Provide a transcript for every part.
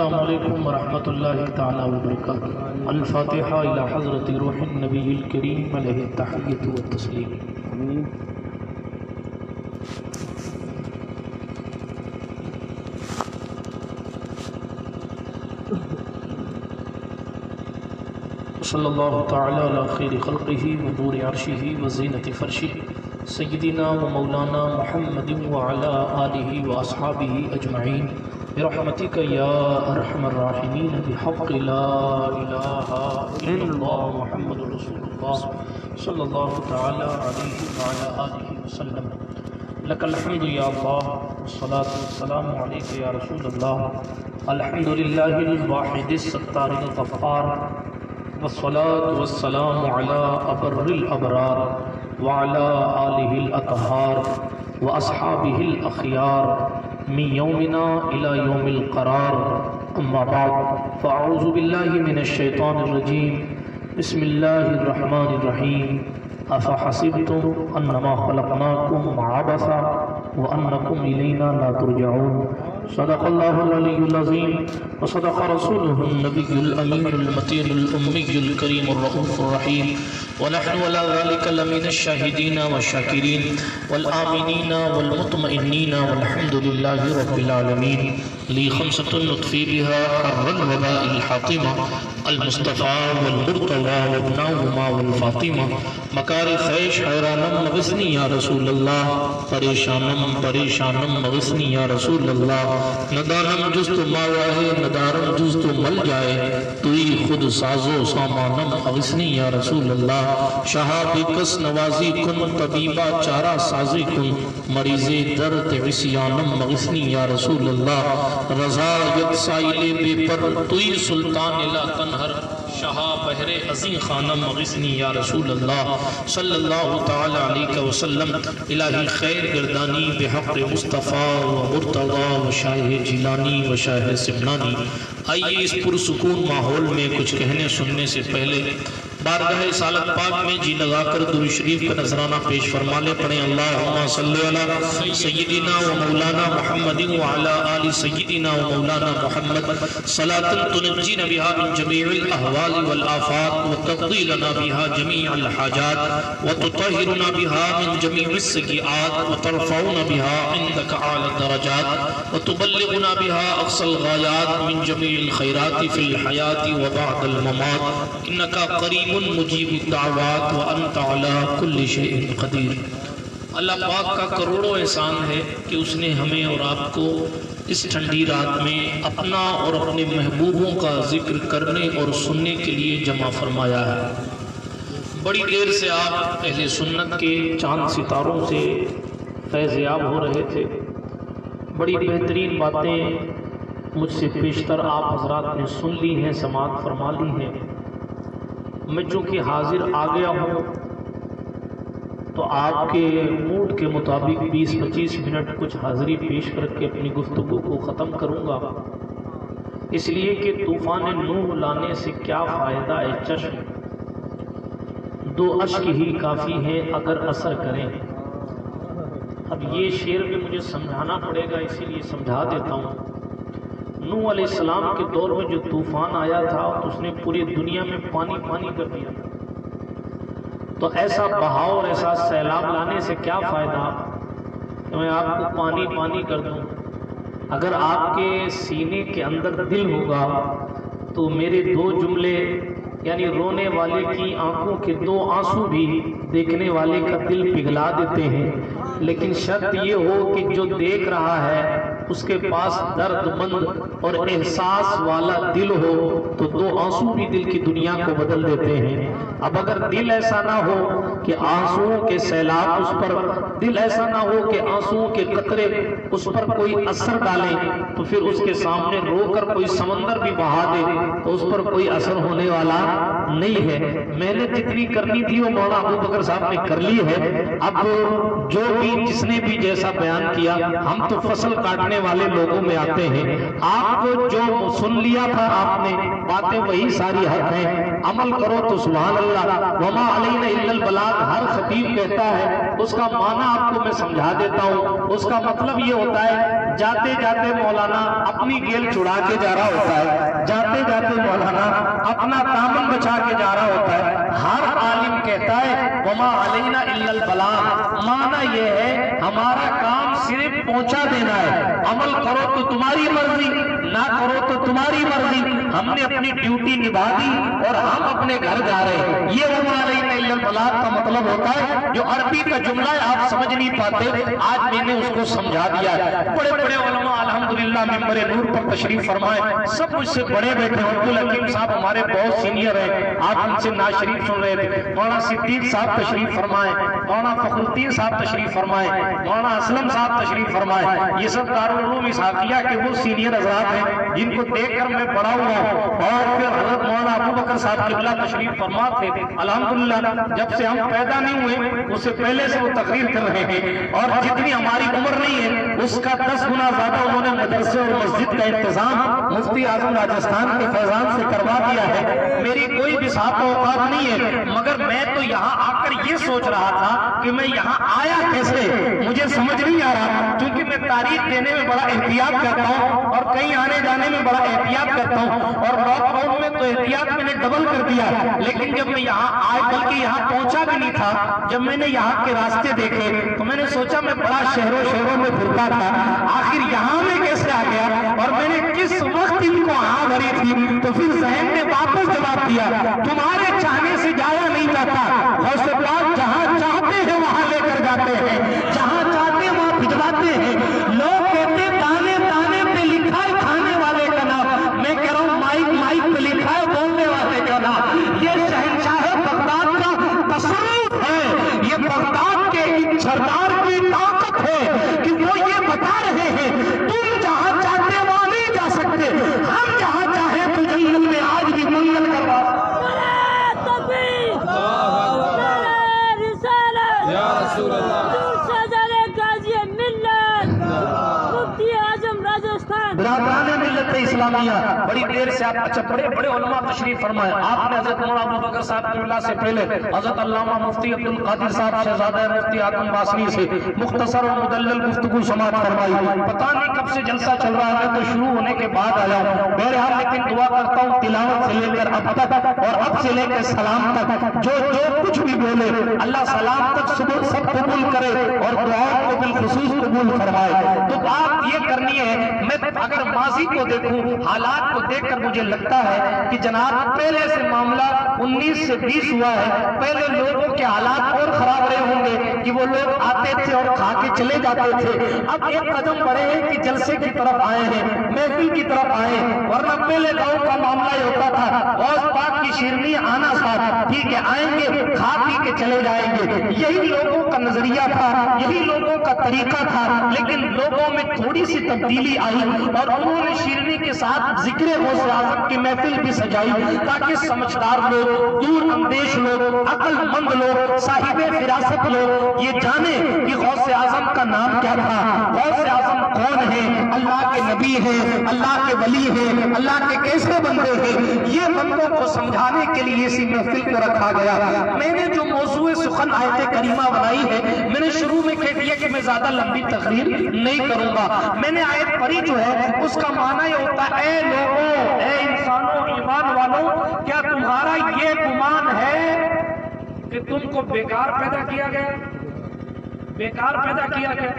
السلام علیکم ورحمۃ اللہ تعالی وبرکاتہ۔ الفاتحہ الی حضرت روح النبی الکریم علیہ التحیۃ والتسلیم۔ صلی اللہ تعالی علی خیر خلقہ ونور عرشہ وزینۃ فرشہ سیدنا و مولانا محمد وعلی آلہ واصحابہ اجمعین برحمتک یا ارحم الراحمین بحق لا الہ الا اللہ محمد رسول اللہ صلی اللہ تعالی علیہ وعلی آلہ وسلم۔ لک الحمد یا اللہ والصلاة والسلام علیک یا رسول اللہ۔ الحمد للہ الواحد الستار الغفار، والصلاة والسلام على أبر الأبرار وعلى آله الأطهار وأصحابه الأخيار من يومنا إلى يوم القرار، أما بعد فأعوذ بالله من الشيطان الرجيم، بسم الله الرحمن الرحيم۔ أفحسبتم أنما خلقناكم عبثا وأنكم إلينا لا ترجعون۔ صدق الله العلي العظيم وصدق رسوله النبي الأمين المتين الأمي الكريم الرؤوف الرحيم، ونحن على ذلك لمن الشاهدين والشاكرين والآمنين والمطمئنين والحمد لله رب العالمين۔ لي خمسة نطفي بها حر الوباء الحاطمة، المصطفى والمرتضى وابناهما والفاطمة، مكار خيش حيرانم مغثني يا رسول الله، پریشانم پریشانم مغثني يا رسول الله، ندانم جز تو ماواہے ندارم جز تو مل جائے، توی خود ساز و سامانم اغثنی یا رسول اللہ۔ شہاب کس نوازی کن طبیبہ چارہ سازی کن، مریض درد عصیانم اغثنی یا رسول اللہ۔ رضا یک سائل بے پر توی سلطان لا تنہر، شہا بحر عظیم خانم اغثنی یا رسول اللہ صلی اللہ تعالی علیہ وسلم۔ الہی خیر گردانی بحق مصطفیٰ و مرتضیٰ و شاہ جیلانی و شاہ سمنانی۔ آئیے اس پرسکون ماحول میں کچھ کہنے سننے سے پہلے بارگاہ رسالت پاک میں جی لگا کر درود شریف کا نذرانہ پیش فرما لے۔ پڑھیں اللہم صلی علی سیدنا و مولانا محمد وعلی آل سیدنا و مولانا محمد، صلاة تنجینا بها من جمیع الاحوال والآفات وتقضی لنا بها جمیع الحاجات وتطہرنا بها من جمیع السیئات وترفعنا بها عندك اعلی الدرجات وتبلغنا بها اقصى الغایات من جمیع الخیرات فی الحیات وبعد الممات، انکا قریب مجیب الدعوات وانت علی کل شیء قدیر۔ اللہ پاک کا کروڑوں احسان ہے کہ اس نے ہمیں اور آپ کو اس ٹھنڈی رات میں اپنا اور اپنے محبوبوں کا ذکر کرنے اور سننے کے لیے جمع فرمایا ہے۔ بڑی دیر سے آپ اہل سنت کے چاند ستاروں سے فیض یاب ہو رہے تھے، بڑی بہترین باتیں مجھ سے پیشتر آپ حضرات نے سن لی ہیں، سماعت فرما لی ہیں۔ میں چونکہ حاضر آ گیا ہوں تو آپ کے موڈ کے مطابق 20-25 منٹ کچھ حاضری پیش کر کے اپنی گفتگو کو ختم کروں گا، اس لیے کہ طوفان نوح لانے سے کیا فائدہ ہے چشم، 2 اشک ہی کافی ہیں اگر اثر کریں۔ اب یہ شعر بھی مجھے سمجھانا پڑے گا، اسی لیے سمجھا دیتا ہوں۔ نوح علیہ السلام کے دور میں جو طوفان آیا تھا تو اس نے پوری دنیا میں پانی پانی کر دیا، تو ایسا بہاؤ اور ایسا سیلاب لانے سے کیا فائدہ کہ میں آپ کو پانی پانی کر دوں۔ اگر آپ کے سینے کے اندر دل ہوگا تو میرے 2 جملے یعنی رونے والے کی آنکھوں کے 2 آنسو بھی دیکھنے والے کا دل پگھلا دیتے ہیں، لیکن شرط یہ ہو کہ جو دیکھ رہا ہے اس کے پاس درد مند اور احساس والا دل ہو تو 2 آنسو بھی دل کی دنیا کو بدل دیتے ہیں۔ اب اگر دل ایسا نہ ہو کہ آنسوؤں کے سیلاب اس پر، دل ایسا نہ ہو کہ آنسوؤں کے قطرے اس پر کوئی اثر ڈالیں، تو پھر اس کے سامنے رو کر کوئی سمندر بھی بہا دے تو اس پر کوئی اثر ہونے والا نہیں ہے۔ محنت جتنی کرنی تھی وہ مولانا ابو بکر صاحب نے کر لی ہے۔ اب جو بھی جس نے بھی جیسا بیان کیا، ہم تو فصل کاٹنے والے لوگوں میں آتے ہیں۔ آپ کو جو سن لیا تھا آپ نے باتیں وہی ساری حق ہیں، عمل کرو تو سبحان اللہ، وما علینا الا البلاغ ہر خطیب کہتا ہے، اس کا معنی آپ کو میں سمجھا دیتا ہوں۔ اس کا مطلب یہ ہوتا ہے جاتے جاتے مولانا اپنی گیل چھڑا کے جا رہا ہوتا ہے، جاتے جاتے مولانا اپنا دامن بچا کے جا رہا ہوتا ہے۔ ہر عالم کہتا ہے وما علینا الا البلاغ، معنی یہ ہے ہمارا کام صرف پہنچا دینا ہے، عمل کرو تو تمہاری مرضی، نہ کرو تو تمہاری مرضی، ہم نے اپنی ڈیوٹی نبھا دی اور ہم اپنے گھر جا رہے ہیں۔ یہ وما علینا الا البلاغ کا مطلب ہوتا ہے، جو عربی کا جملہ ہے آپ سمجھ نہیں پاتے، آج میں نے اس کو سمجھا دیا ہے۔ بڑے بڑے علماء الحمدللہ ممبر نور پر تشریف فرمائے، سب مجھ سے بڑے بیٹھے ہیں۔ عبدالحکیم صاحب ہمارے بہت سینئر ہیں، آپ ان سے نعت شریف سن رہے تھے۔ مولانا صدیق صاحب تشریف فرمائے، مولانا فخر الدین صاحب تشریف فرمائے، مولانا اسلم صاحب تشریف فرمائے۔ یہ سب دارالعلوم اسحاقیہ کے وہ سینئر حضرات ہیں جن کو دیکھ کر میں پڑھا ہوا ہوں۔ اور پھر حضرت مولانا ابو بکر صاحب قبلہ تشریف فرما تھے، الحمدللہ جب سے ہم پیدا نہیں ہوئے اس سے پہلے سے وہ تقریر کر رہے ہیں، اور جتنی ہماری عمر نہیں ہے اس کا 10 گنا زیادہ انہوں نے مدرسے اور مسجد کا انتظام مفتی اعظم راجستھان کے فیضان سے کروا دیا ہے۔ میری کوئی بھی صاحب اوقات نہیں ہے، مگر میں تو یہاں آ کر یہ سوچ رہا تھا کہ میں یہاں آیا کیسے، مجھے سمجھ نہیں آ رہا، کیونکہ میں تاریخ دینے میں بڑا احتیاط کرتا ہوں اور کہیں آنے جانے میں بڑا احتیاط کرتا ہوں، اور لاک ڈاؤن میں تو احتیاط میں نے ڈبل کر دیا۔ لیکن جب میں یہاں آیا، بلکہ یہاں پہنچا بھی نہیں تھا، جب میں نے یہاں کے راستے دیکھے تو میں نے سوچا میں بڑا شہروں میں پھرتا تھا، آخر یہاں میں کیسے آ گیا، اور میں نے کس وقت ان کو ہاں بھری تھی، تو پھر ذہن نے واپس جواب دیا تمہارے چاہنے سے جایا نہیں جاتا، غوث پاک جہاں چاہتے ہیں وہاں لے کر جاتے ہیں، جہاں چاہتے ہیں وہاں بھجواتے ہیں۔ لوگ کہتے تانے تانے پہ لکھا ہے کھانے والے کا نام، میں کہہ رہا ہوں مائک پہ لکھا ہے بولنے والے کا نام۔ یہ شہنشاہ بغداد کا تصرف ہے، یہ بغداد کے سردار کی طاقت ہے کہ وہ یہ بتا رہے ہیں تم جہاں چاہتے وہاں نہیں جا سکتے، ہم جہاں چاہیں تو جنت میں آج بھی منگل کروا۔ برادران ملت اسلامیہ، بڑی دیر سے آپ اچھا بڑے بڑے علماء تشریف فرمائے۔ آپ نے حضرت مولانا ابو بکر صاحب قبلہ سے پہلے حضرت علامہ مفتی عبدالقادر صاحب شہزادہ مفتی حاتم باسری سے مختصر اور مدلل گفتگو سماعت فرمائی۔ پتہ نہیں کب سے جلسہ چل رہا ہے، تو شروع ہونے کے بعد آیا ہوں۔ بہرحال لیکن دعا کرتا ہوں تلاوت سے لے کر اب تک اور اب سے لے کر سلام تک جو کچھ بھی بولے اللہ سلام تک سب قبول کرے اور دعاؤں کو بالخصوص قبول فرمائے۔ تو بات یہ کرنی ہے، میں اگر ماضی کو دیکھوں، حالات کو دیکھ کر مجھے لگتا ہے کہ جناب پہلے سے معاملہ 19 سے 20 ہوا ہے۔ پہلے لوگوں کے حالات اور خراب رہے ہوں گے کہ وہ لوگ آتے تھے اور کھا کے چلے جاتے تھے، اب ایک قدم بڑھے ہیں کہ جلسے کی طرف آئے ہیں، محفل کی طرف آئے ہیں، ورنہ پہلے گاؤں کا معاملہ یہ ہوتا تھا غوث پاک کی شیرنی آنا ساتھ، ٹھیک ہے آئیں گے کھا پی کے چلے جائیں گے، یہی لوگوں کا نظریہ تھا، یہی لوگوں کا طریقہ تھا۔ لیکن لوگوں میں تھوڑی سی تبدیلی آئی اور انہوں نے شیرنی کے ساتھ ذکر غوث اعظم کی محفل بھی سجائی تاکہ سمجھدار لوگ، دور اندیش لوگ، عقل مند لوگ، صاحب فراست لوگ یہ جانیں کہ غوث اعظم کا نام کیا تھا، غوث اعظم کون ہے، اللہ کے نبی ہیں، اللہ کے ولی ہیں، اللہ کے کیسے بندے ہیں، یہ بندوں کو سمجھانے کے لیے اسی محفل کو رکھا گیا۔ میں نے جو موضوع سخن آیت کریمہ بنائی ہے، میں نے شروع میں کہہ دیا کہ میں زیادہ لمبی تقریر نہیں کروں گا۔ میں نے آیت پڑھی جو ہے اس کا معنی یہ ہوتا ہے اے لوگوں، اے انسانوں، ایمان والوں، کیا تمہارا یہ گمان ہے کہ تم کو بیکار پیدا کیا گیا، بیکار پیدا کیا گیا؟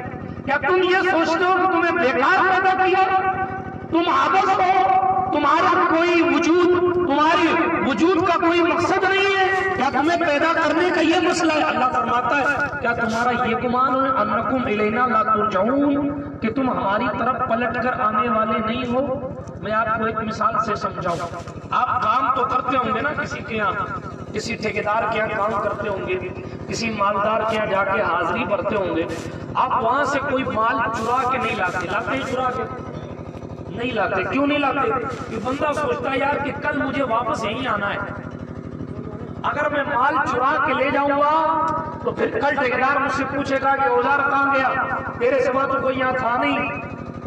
کیا تم یہ سوچتے ہو کہ تمہیں بیکار پیدا کیا، تم عبث ہو، تمہارا کوئی وجود، تمہاری وجود کا کوئی مقصد نہیں ہے؟ کیا تمہیں پیدا کرنے کا یہ مسئلہ ہے؟ اللہ فرماتا ہے کیا تمہارا یہ گمان ہے انکم الینا لا ترجعون، کہ تم ہماری طرف پلٹ کر آنے والے نہیں ہو؟ میں آپ کو ایک مثال سے سمجھاؤں۔ آپ کام تو کرتے ہوں گے نا کسی کے یہاں، کسی ٹھیکیدار کے یہاں کام کرتے ہوں گے، کسی مالدار کے یہاں جا کے حاضری بھرتے ہوں گے، آپ وہاں سے کوئی مال چرا کے نہیں لاتے، لاتے چرا کے نہیں لاتے۔ کیوں نہیں لاتے؟ کہ بندہ سوچتا ہے یار کہ کل مجھے واپس یہیں آنا ہے، اگر میں مال چرا کے لے جاؤں گا تو پھر کل ٹھیکیدار مجھ سے پوچھے گا کہ اوزار کہاں گیا، تیرے سوا تو کوئی یہاں تھا نہیں،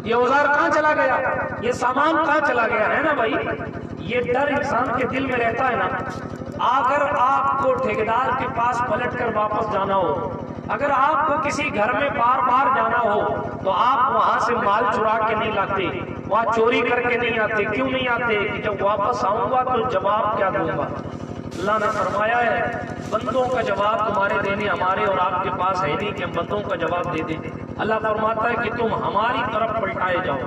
یہ اوزار کہاں چلا گیا، یہ سامان کہاں چلا گیا، ہے نا بھائی؟ یہ ڈر انسان کے دل میں رہتا ہے نا۔ اگر آپ کو ٹھیکیدار کے پاس پلٹ کر واپس جانا ہو، اگر آپ کو کسی گھر میں بار بار جانا ہو تو آپ وہاں سے مال چرا کے نہیں لاتے، وہاں چوری کر کے نہیں آتے. کیوں نہیں آتے؟ کہ جب واپس آؤں گا تو جواب کیا دوں گا. اللہ نے فرمایا ہے بندوں کا جواب تمہارے دینے ہمارے اور آپ کے پاس ہے نہیں کہ ہم بندوں کا جواب دے دیں. اللہ فرماتا ہے کہ تم ہماری طرف پلٹائے جاؤ.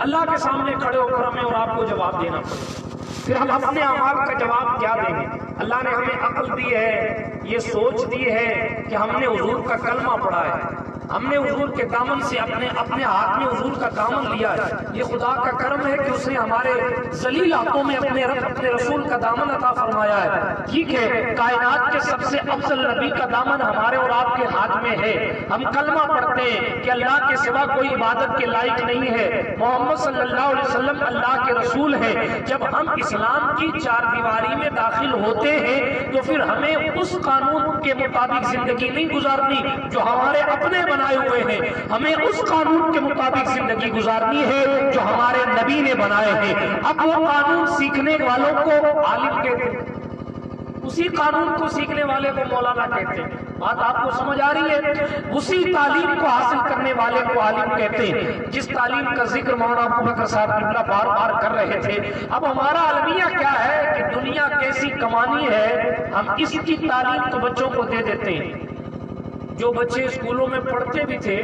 اللہ کے سامنے کھڑے ہو کر ہمیں اور آپ کو جواب دینا پڑے. پھر ہم اپنے اعمال کا جواب کیا دیں گے؟ اللہ نے ہمیں عقل دی ہے، یہ سوچ دی ہے کہ ہم نے حضور کا کلمہ پڑھا ہے، ہم نے حضور کے دامن سے اپنے ہاتھ میں حضور کا دامن لیا ہے. یہ خدا کا کرم ہے کہ اس نے ہمارے ذلیل ہاتھوں میں اپنے رسول کا دامن عطا فرمایا ہے. ٹھیک ہے، کائنات کے سب سے افضل نبی کا دامن ہمارے اور آپ کے ہاتھ میں ہے. ہم کلمہ پڑھتے ہیں کہ اللہ کے سوا کوئی عبادت کے لائق نہیں ہے، محمد صلی اللہ علیہ وسلم اللہ کے رسول ہے. جب ہم اسلام کی چار دیواری میں داخل ہوتے ہیں تو پھر ہمیں اس قانون کے مطابق زندگی نہیں گزارنی جو ہمارے اپنے بنائے ہوئے ہیں. ہمیں اس قانون کے مطابق زندگی گزارنی ہے جو ہمارے نبی نے بنائے ہیں. اب وہ قانون سیکھنے والوں کو عالم کہتے ہیں، اسی قانون کو سیکھنے والے کو مولانا کہتے ہیں. بات آپ کو سمجھ آ رہی ہے؟ اسی تعلیم کو حاصل کرنے والے کو عالم کہتے ہیں. جس تعلیم کا ذکر مولانا ابو بکر صاحب قبلہ بار بار کر رہے تھے. اب ہمارا المیہ کیا ہے کہ دنیا کیسی کمانی ہے، ہم اس کی تعلیم تو بچوں کو دے دیتے ہیں. جو بچے اسکولوں میں پڑھتے بھی تھے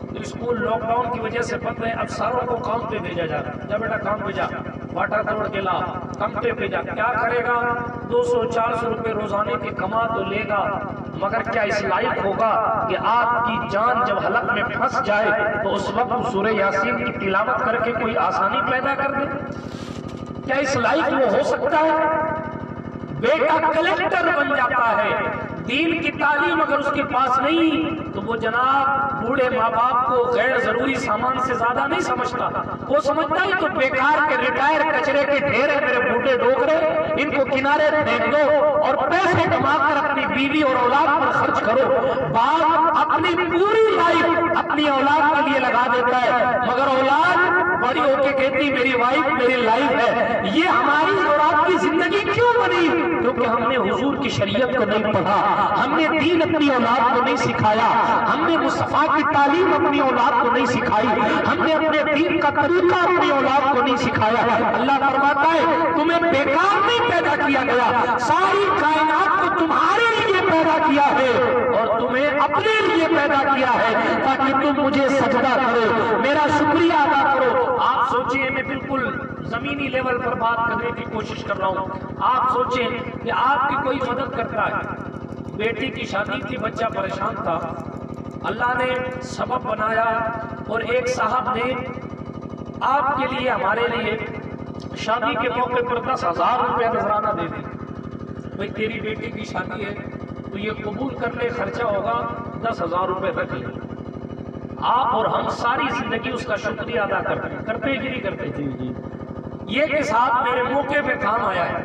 تو اسکول لاک ڈاؤن کی وجہ سے بند ہے، اب ساروں کو کام پہ بھیجا جا رہا ہے. جا بیٹا کام پہ جا، واٹر توڑ کے لا، کمپے پہ جا. کیا کرے گا؟ 200-400 روپے روزانے کے کما تو لے گا، مگر کیا اس لائق ہوگا کہ آپ کی جان جب حلق میں پھنس جائے تو اس وقت سورہ یاسین کی تلاوت کر کے کوئی آسانی پیدا کر دے؟ کیا اس لائق وہ ہو سکتا ہے؟ بیٹا کلیکٹر بن جاتا ہے، دین کی تعلیم اگر اس کے پاس نہیں تو وہ جناب بوڑھے ماں باپ کو غیر ضروری سامان سے زیادہ نہیں سمجھتا. وہ سمجھتا ہے تو بیکار کے ریٹائر کچرے کے ڈھیر ہے میرے بوڑھے ڈوکرے، ان کو کنارے پھینک دو اور پیسے کما کر اپنی بیوی اور اولاد پر خرچ کرو. باپ اپنی پوری لائف اپنی اولاد کے لیے لگا دیتا ہے، مگر اولاد بڑی ہو کے کہتی میری وائف میری لائف ہے. یہ ہماری اور آپ کی زندگی کیوں بنی؟ کیونکہ ہم نے حضور کی شریعت کو نہیں پڑھا، ہم نے دین اپنی اولاد کو نہیں سکھایا، ہم نے مصطفیٰ کی تعلیم اپنی اولاد کو نہیں سکھائی، ہم نے اپنے دین کا طریقہ اپنی اولاد کو نہیں سکھایا. اللہ فرماتا ہے تمہیں بیکار نہیں پیدا کیا گیا، ساری کائنات کو تمہارے لیے پیدا کیا ہے اور تمہیں اپنے لیے پیدا کیا ہے تاکہ تم مجھے سجدہ کرو، میرا شکریہ ادا کرو. آپ سوچیں، میں بالکل زمینی لیول پر بات کرنے کی کوشش کر رہا ہوں. آپ سوچیں کہ آپ کی کوئی مدد کرتا ہے. بیٹی کی شادی تھی، بچہ پریشان تھا، اللہ نے سبب بنایا اور ایک صاحب نے آپ کے لیے ہمارے لیے شادی کے موقع پر 10,000 روپے نذرانہ دے دی. بھائی تیری بیٹی کی شادی ہے تو یہ قبول کر لے، خرچہ ہوگا 10,000 روپے رکھ لے. آپ اور ہم ساری زندگی اس کا شکریہ ادا کرتے کہ نہیں کرتے؟ جی. یہ کہ صاحب میرے موقع پہ کام آیا ہے.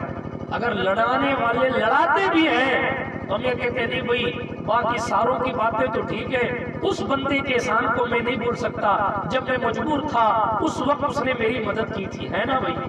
اگر لڑانے والے لڑاتے بھی ہیں تو ہم یہ کہتے نہیں بھائی باقی ساروں کی باتیں تو ٹھیک ہے، اس بندے کے احسان کو میں نہیں بھول سکتا، جب میں مجبور تھا اس وقت اس نے میری مدد کی تھی، ہے نا بھائی؟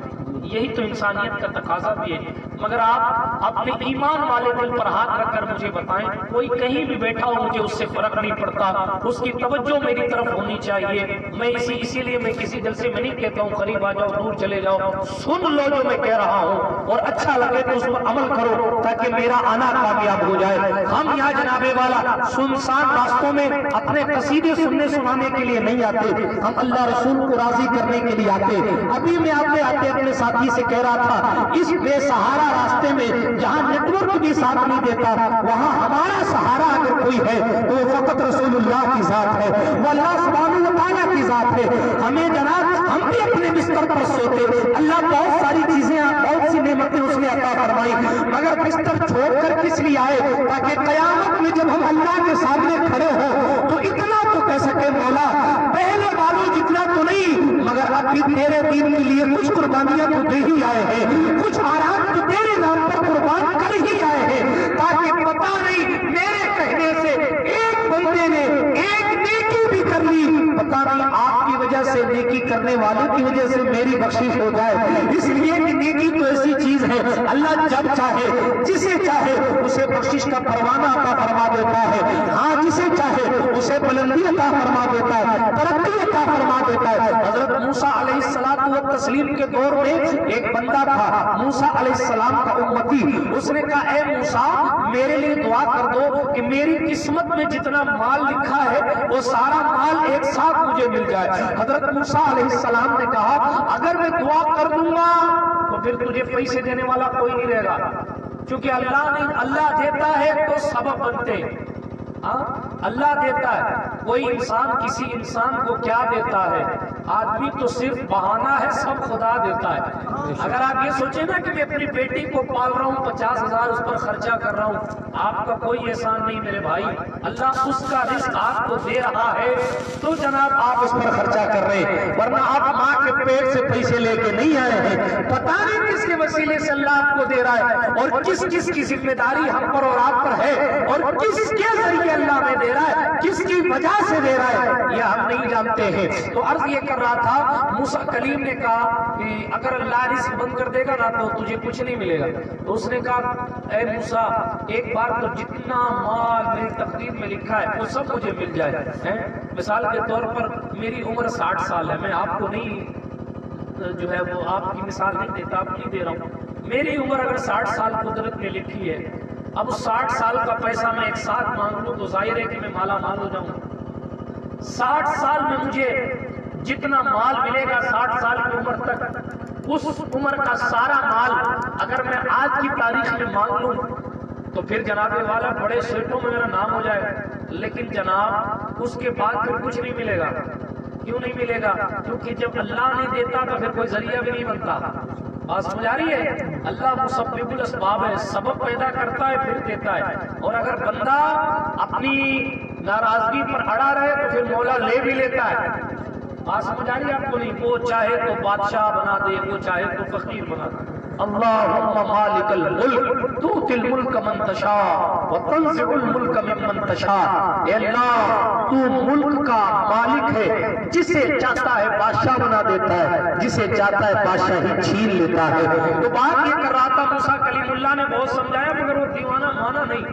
یہی تو انسانیت کا تقاضا بھی ہے. مگر آپ اپنے ایمان والے دل پر ہاتھ رکھ کر مجھے بتائیں، کوئی کہیں بھی بیٹھا ہو مجھے اس سے فرق نہیں پڑتا، اس کی توجہ میری طرف ہونی چاہیے. میں اسی لیے میں کسی جلسے میں نہیں کہتا ہوں قریب آ جاؤ دور چلے جاؤ، سن لو جو میں کہہ رہا ہوں اور اچھا لگے تو اس پر عمل کرو تاکہ میرا آنا کامیاب ہو جائے. ہم یہاں جناب والا سنسان راستوں میں اپنے قصیدے سننے سنانے کے لیے نہیں آتے، ہم اللہ رسول کو راضی کرنے کے لیے آتے. ابھی میں آپ آتے اپنے ساتھی سے کہہ رہا تھا اس بے سہارا راستے میں جہاں نیٹ ورک بھی ساتھ نہیں دیتا وہاں ہمارا سہارا اگر کوئی ہے تو وہ فقط رسول اللہ کی ذات ہے، وہ اللہ سبحانہ و تعالیٰ کی ذات ہے. ہمیں جناب ہم بھی اپنے بستر پر سوتے، اللہ بہت ساری چیزیں بہت سی نعمتیں اس نے عطا فرمائی، مگر بستر چھوڑ کر کس لیے آئے؟ تاکہ قیامت میں جب ہم اللہ کے سامنے کھڑے ہوں تو اتنا تو کہہ سکے مولا پہلے والوں جتنا تو نہیں مگر اب بھی تیرے دین کے لیے کچھ قربانیاں تو دے ہی آئے ہیں، کچھ آرام تو تیرے نام پر قربان کر ہی آئے ہیں، تاکہ پتہ نہیں میرے کہنے سے ایک بندے نے ایک نیکی بھی کر لی، پتہ نہیں آپ کی وجہ وجہ سے، نیکی کرنے والوں کی وجہ سے میری بخشش ہو جائے، اس لیے کہ نیکی تو ایسی چیز ہے اللہ جب چاہے جسے چاہے اسے بخشش کا پروانہ عطا فرما دیتا ہے، ہاں جسے چاہے اسے بلندی عطا فرما دیتا ہے، ترقی عطا فرما دیتا ہے۔ حضرت موسیٰ علیہ السلام کے دور میں ایک بندہ تھا، موسیٰ علیہ السلام کا امتی، اس نے کہا اے موسیٰ میرے لیے دعا کر دو کہ میری قسمت میں جتنا مال لکھا ہے وہ سارا مال ایک ساتھ مجھے مل جائے۔ حضرت موسیٰ علیہ السلام نے کہا اگر میں دعا کر دوں گا تو پھر تجھے پیسے دینے والا کوئی نہیں رہے گا، کیونکہ اللہ دیتا ہے تو سبب بنتے ہیں، اللہ دیتا ہے۔ کوئی انسان کسی انسان کو کیا دیتا ہے؟ آدمی تو صرف بہانہ ہے، سب خدا دیتا ہے۔ اگر آپ یہ سوچیں نا کہ میں اپنی بیٹی کو پال رہا ہوں، 50,000 اس پر خرچہ کر رہا ہوں، آپ کا کوئی احسان نہیں میرے بھائی، اللہ اس کا رزق آپ کو دے رہا ہے تو جناب آپ اس پر خرچہ کر رہے ہیں، ورنہ آپ ماں کے پیٹ سے پیسے لے کے نہیں آئے ہیں۔ پتہ نہیں کس کے وسیلے سے اللہ آپ کو دے رہا ہے اور کس کس کی ذمہ داری ہم پر اور آپ پر ہے، اور کس کے ذریعے اللہ میں دے رہا ہے، کس کی وجہ سے دے رہا ہے، یہ ہم نہیں جانتے ہیں۔ تو عرض یہ کر رہا تھا، موسیٰ کلیم نے کہا کہ اگر اللہ رزق بند کر دے گا نا تو تجھے کچھ نہیں ملے گا۔ تو اس نے کہا اے موسیٰ ایک بار تو جتنا مال میری تقدیر میں لکھا ہے وہ سب مجھے مل جائے۔ مثال کے طور پر میری عمر 60 سال ہے، میں آپ کو نہیں جو ہے وہ آپ کی مثال نہیں دیتا، آپ نہیں دے رہا ہوں، میری عمر اگر 60 سال قدرت نے لکھی ہے، اب 60 سال کا پیسہ میں ایک ساتھ مانگ لوں تو ظاہر ہے کہ میں مالا مال ہو جاؤں۔ 60 سال میں مجھے جتنا مال ملے گا 60 سال کی عمر تک، اس عمر کا سارا مال اگر میں آج کی تاریخ میں مانگ لوں تو پھر جناب والا بڑے سیٹوں میں میرا نام ہو جائے، لیکن جناب اس کے بعد پھر کچھ نہیں ملے گا۔ کیوں نہیں ملے گا؟ کیونکہ جب اللہ نہیں دیتا تو پھر کوئی ذریعہ بھی نہیں بنتا۔ بات سمجھ آ رہی ہے؟ اللہ مسبب الاسباب ہے، سبب پیدا کرتا ہے پھر دیتا ہے، اور اگر بندہ اپنی ناراضگی پر اڑا رہے تو پھر مولا لے بھی لیتا ہے۔ بات سمجھ آ رہی ہے آپ کو نہیں؟ وہ چاہے تو بادشاہ بنا دے، وہ چاہے تو فقیر بنا دے۔ اللہم مالک الملک تؤتی الملک من تشاء وتنزع الملک ممن تشاء۔ اے اللہ تو ملک کا مالک ہے، جسے چاہتا ہے بادشاہ بنا دیتا ہے، جسے چاہتا ہے بادشاہی چھین لیتا ہے۔ تو بات یہ کر رہا تھا موسیٰ کلیم اللہ نے بہت سمجھایا مگر وہ دیوانہ مانا نہیں،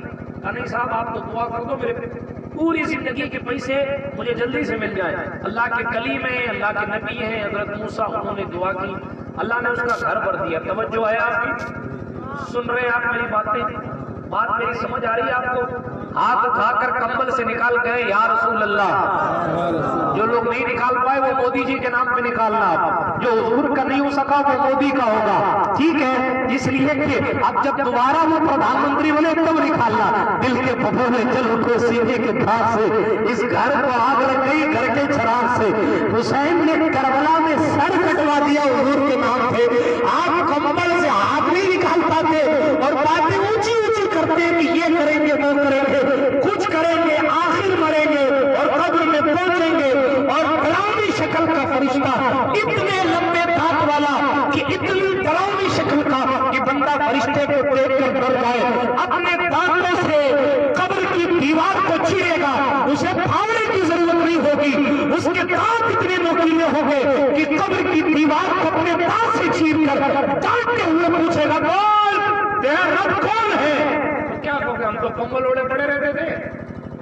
کہا نہیں صاحب آپ تو دعا کر دو میرے پوری زندگی کے پیسے مجھے جلدی سے مل جائیں۔ اللہ کے کلیم ہیں، اللہ کے نبی ہیں حضرت موسیٰ، انہوں نے دعا کی، اللہ نے اس کا گھر بھر دیا۔ توجہ ہے آپ کی؟ سن رہے ہیں آپ میری باتیں؟ بات میری سمجھ آ رہی ہے آپ کو؟ ہاتھ اٹھا کر کمبل سے نکال گئے یا رسول اللہ۔ جو لوگ نہیں نکال پائے وہ مودی جی کے نام پہ نکالنا، جو حضور کا نہیں ہو سکا وہ مودی کا ہوگا، ٹھیک ہے؟ اس لیے کہ اب جب دوبارہ وہ پردھان منتری بنے تب نکالنا۔ دل کے پھپھولے جل اٹھے سینے کے دھاگ سے، اس گھر کو آگ لگ گئی گھر کے چراغ سے۔ حسین نے کربلا میں سر کٹوا دیا حضور کے نام پہ، آپ کمبل سے ہاتھ نہیں نکال پاتے اور باتیں اونچی اونچی کرتے کہ یہ کریں گے وہ کریں گے، کچھ کریں گے آخر مریں گے اور قبر میں پہنچیں گے، اور ڈراؤنی شکل کا فرشتہ اتنے لمبے دانت والا کہ اتنی ڈراؤنی شکل کا کہ بندہ فرشتے کو دیکھ کر ڈر جائے، اپنے دانتوں سے قبر کی دیوار کو چیرے گا، اسے پھاڑنے کی ضرورت نہیں ہوگی، اس کے دانت اتنے نوکیلے ہوں گے کہ قبر کی دیوار کو اپنے دانت سے چیر کر ڈانٹتے ہوئے پوچھے گا بول تیرا رب کون ہے؟ کیا کہوگے؟ ہم تو کمبل اوڑے پڑے رہتے تھے۔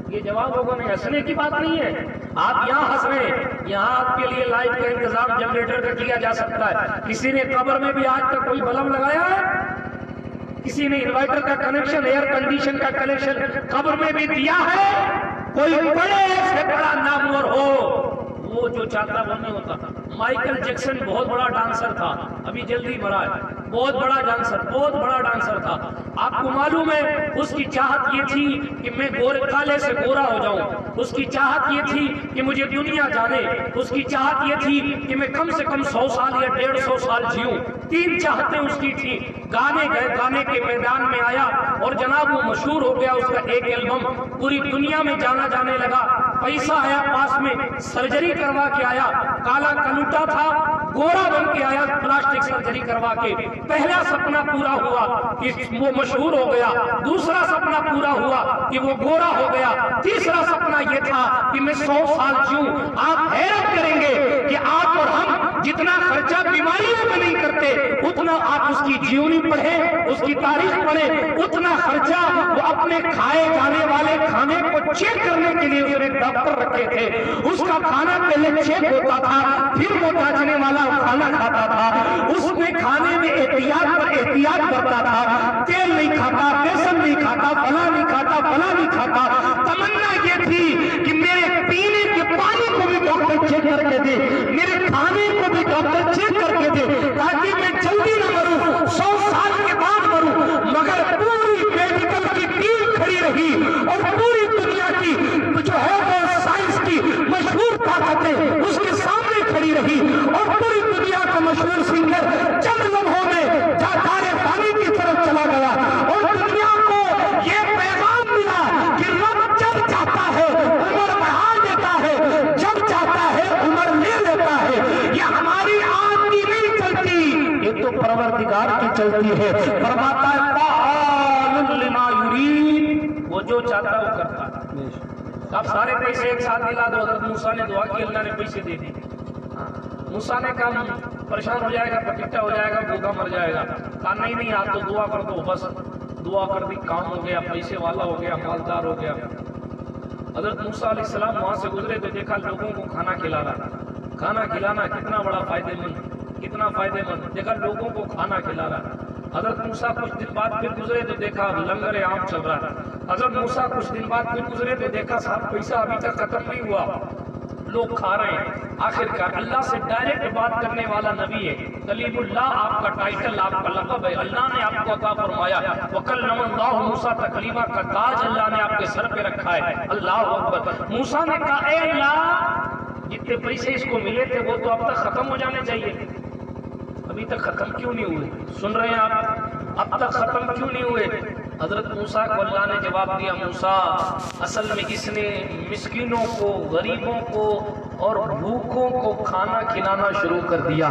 یہ جواب ہوگا نہیں، ہنسنے کی بات نہیں ہے، آپ یہاں ہنس رہے ہیں، یہاں آپ کے لیے لائٹ کا انتظام جنریٹر کا کیا جا سکتا ہے۔ کسی نے قبر میں بھی آج تک کوئی بلب لگایا ہے؟ کسی نے انورٹر کا کنیکشن، ایئر کنڈیشن کا کنیکشن قبر میں بھی دیا ہے؟ کوئی بڑے سے بڑا نامور ہو وہ جو چاہتا وہ نہیں ہوتا۔ مائیکل جیکسن بہت بڑا ڈانسر تھا، ابھی جلدی مرا ہے، بہت بڑا ڈانسر تھا۔ آپ کو معلوم ہے اس کی چاہت یہ تھی کہ میں کالے سے گورا ہو جاؤں، اس کی چاہت یہ تھی کہ مجھے دنیا جانے، اس کی چاہت یہ تھی کہ میں کم سے کم 100 سال یا 150 سال جیوں۔ 3 چاہتیں اس کی تھی۔ گانے کے میدان میں آیا اور جناب وہ مشہور ہو گیا، اس کا ایک البم پوری دنیا میں جانا جانے لگا۔ پیسہ آیا پاس میں، سرجری کروا کے آیا، کالا کنوٹا تھا، گورا بن کے آیا پلاسٹک سرجری کروا کے. پہلا سپنا پورا ہوا کہ وہ مشہور ہو گیا, دوسرا سپنا پورا ہوا کہ وہ گورا ہو گیا, تیسرا سپنا یہ تھا کہ میں 100 سال جیوں. آپ حیرت کریں گے کہ آپ اور ہم جتنا خرچہ بیماریوں میں نہیں کرتے, اتنا آپ اس کی جیونی پڑھیں, اس کی تاریخ پڑھیں, اتنا خرچہ وہ اپنے کھائے جانے والے کھانے کو چیک کرنے کے لیے اس نے ڈاکٹر رکھے تھے. اس کا کھانا پہلے چیک ہوتا تھا, پھر وہ جانچنے والا کھانا کھاتا تھا. اس میں کھانے میں احتیاط پر احتیاط کرتا تھا, تیل نہیں کھاتا, بیسن نہیں کھاتا, فلاں نہیں کھاتا, فلاں نہیں کھاتا. تمنا یہ تھی کہ میرے پینے کے پانی کو بھی ڈاکٹر چیک کر کے دے, میرے کھانے کو بھی ڈاکٹر چیک کر کے دے, تاکہ میں جلدی نہ مروں, 100 سال کے بعد مروں. مگر پوری میڈیکل کی ٹیم کھڑی رہی اور پوری دنیا کی جو ہے وہ سائنس کی مشہور طاقتیں اس کے سامنے کھڑی رہی, اور پوری دنیا کا مشہور سنگر چند لمحوں میں جاکار پانی کی طرف چلا گیا. اور دنیا کو یہ پیغام ملا کہ رب جب چاہتا ہے عمر بڑھا دیتا ہے, جب چاہتا ہے عمر لے لیتا ہے. یہ ہماری آنکھ کی نہیں چلتی, یہ تو پروردگار کی چلتی ہے. فرماتا ہے فعال لما یرید, وہ جو چاہتا ہے وہ کرتا ہے. اب سارے پیسے ایک ساتھ دلا دو. حضرت موسیٰ نے دعا کی, اللہ نے پیسے دے دی. موسیٰ نے کہا پریشان ہو جائے گا, پٹکٹا ہو جائے گا, بھوکا مر جائے گا. کہا نہیں آپ تو دعا کر دو. بس دعا کر دی, کام ہو گیا, پیسے والا ہو گیا, مالدار ہو گیا. حضرت موسیٰ علیہ السلام وہاں سے گزرے تو دیکھا لوگوں کو کھانا کھلانا. کھانا کھلانا کتنا بڑا فائدے مند, کتنا فائدے مند. دیکھا لوگوں کو کھانا کھلانا. حضرت موسیٰ کچھ دن بعد پھر گزرے تو دیکھا لنگر عام چل رہا ہے. حضرت موسیٰ کچھ دن بعد پھر گزرے تو دیکھا صاحب پیسہ ابھی تک ختم نہیں ہوا, لوگ کھا رہے ہیں. آخرکار اللہ سے ڈائریکٹ بات کرنے والا نبی ہے. کلیم اللہ آپ کا ٹائٹل, آپ کا لقب ہے. اللہ نے آپ کو عطا فرمایا. وَكَلَّمَ اللَّهُ مُوسَىٰ تَكْلِيمًا کا تاج اللہ نے آپ کے سر پہ رکھا ہے. اللہ اکبر. موسیٰ نے کہا اے اللہ, جتنے پیسے اس کو ملے تھے وہ تو اب تک ختم ہو جانے چاہیے, ابھی تک ختم کیوں نہیں ہوئے؟ سن رہے ہیں آپ, اب تک ختم کیوں نہیں ہوئے؟ حضرت موسیٰ کو اللہ نے جواب دیا, موسیٰ اصل میں اس نے مسکینوں کو, غریبوں کو اور بھوکوں کو کھانا کھلانا شروع کر دیا.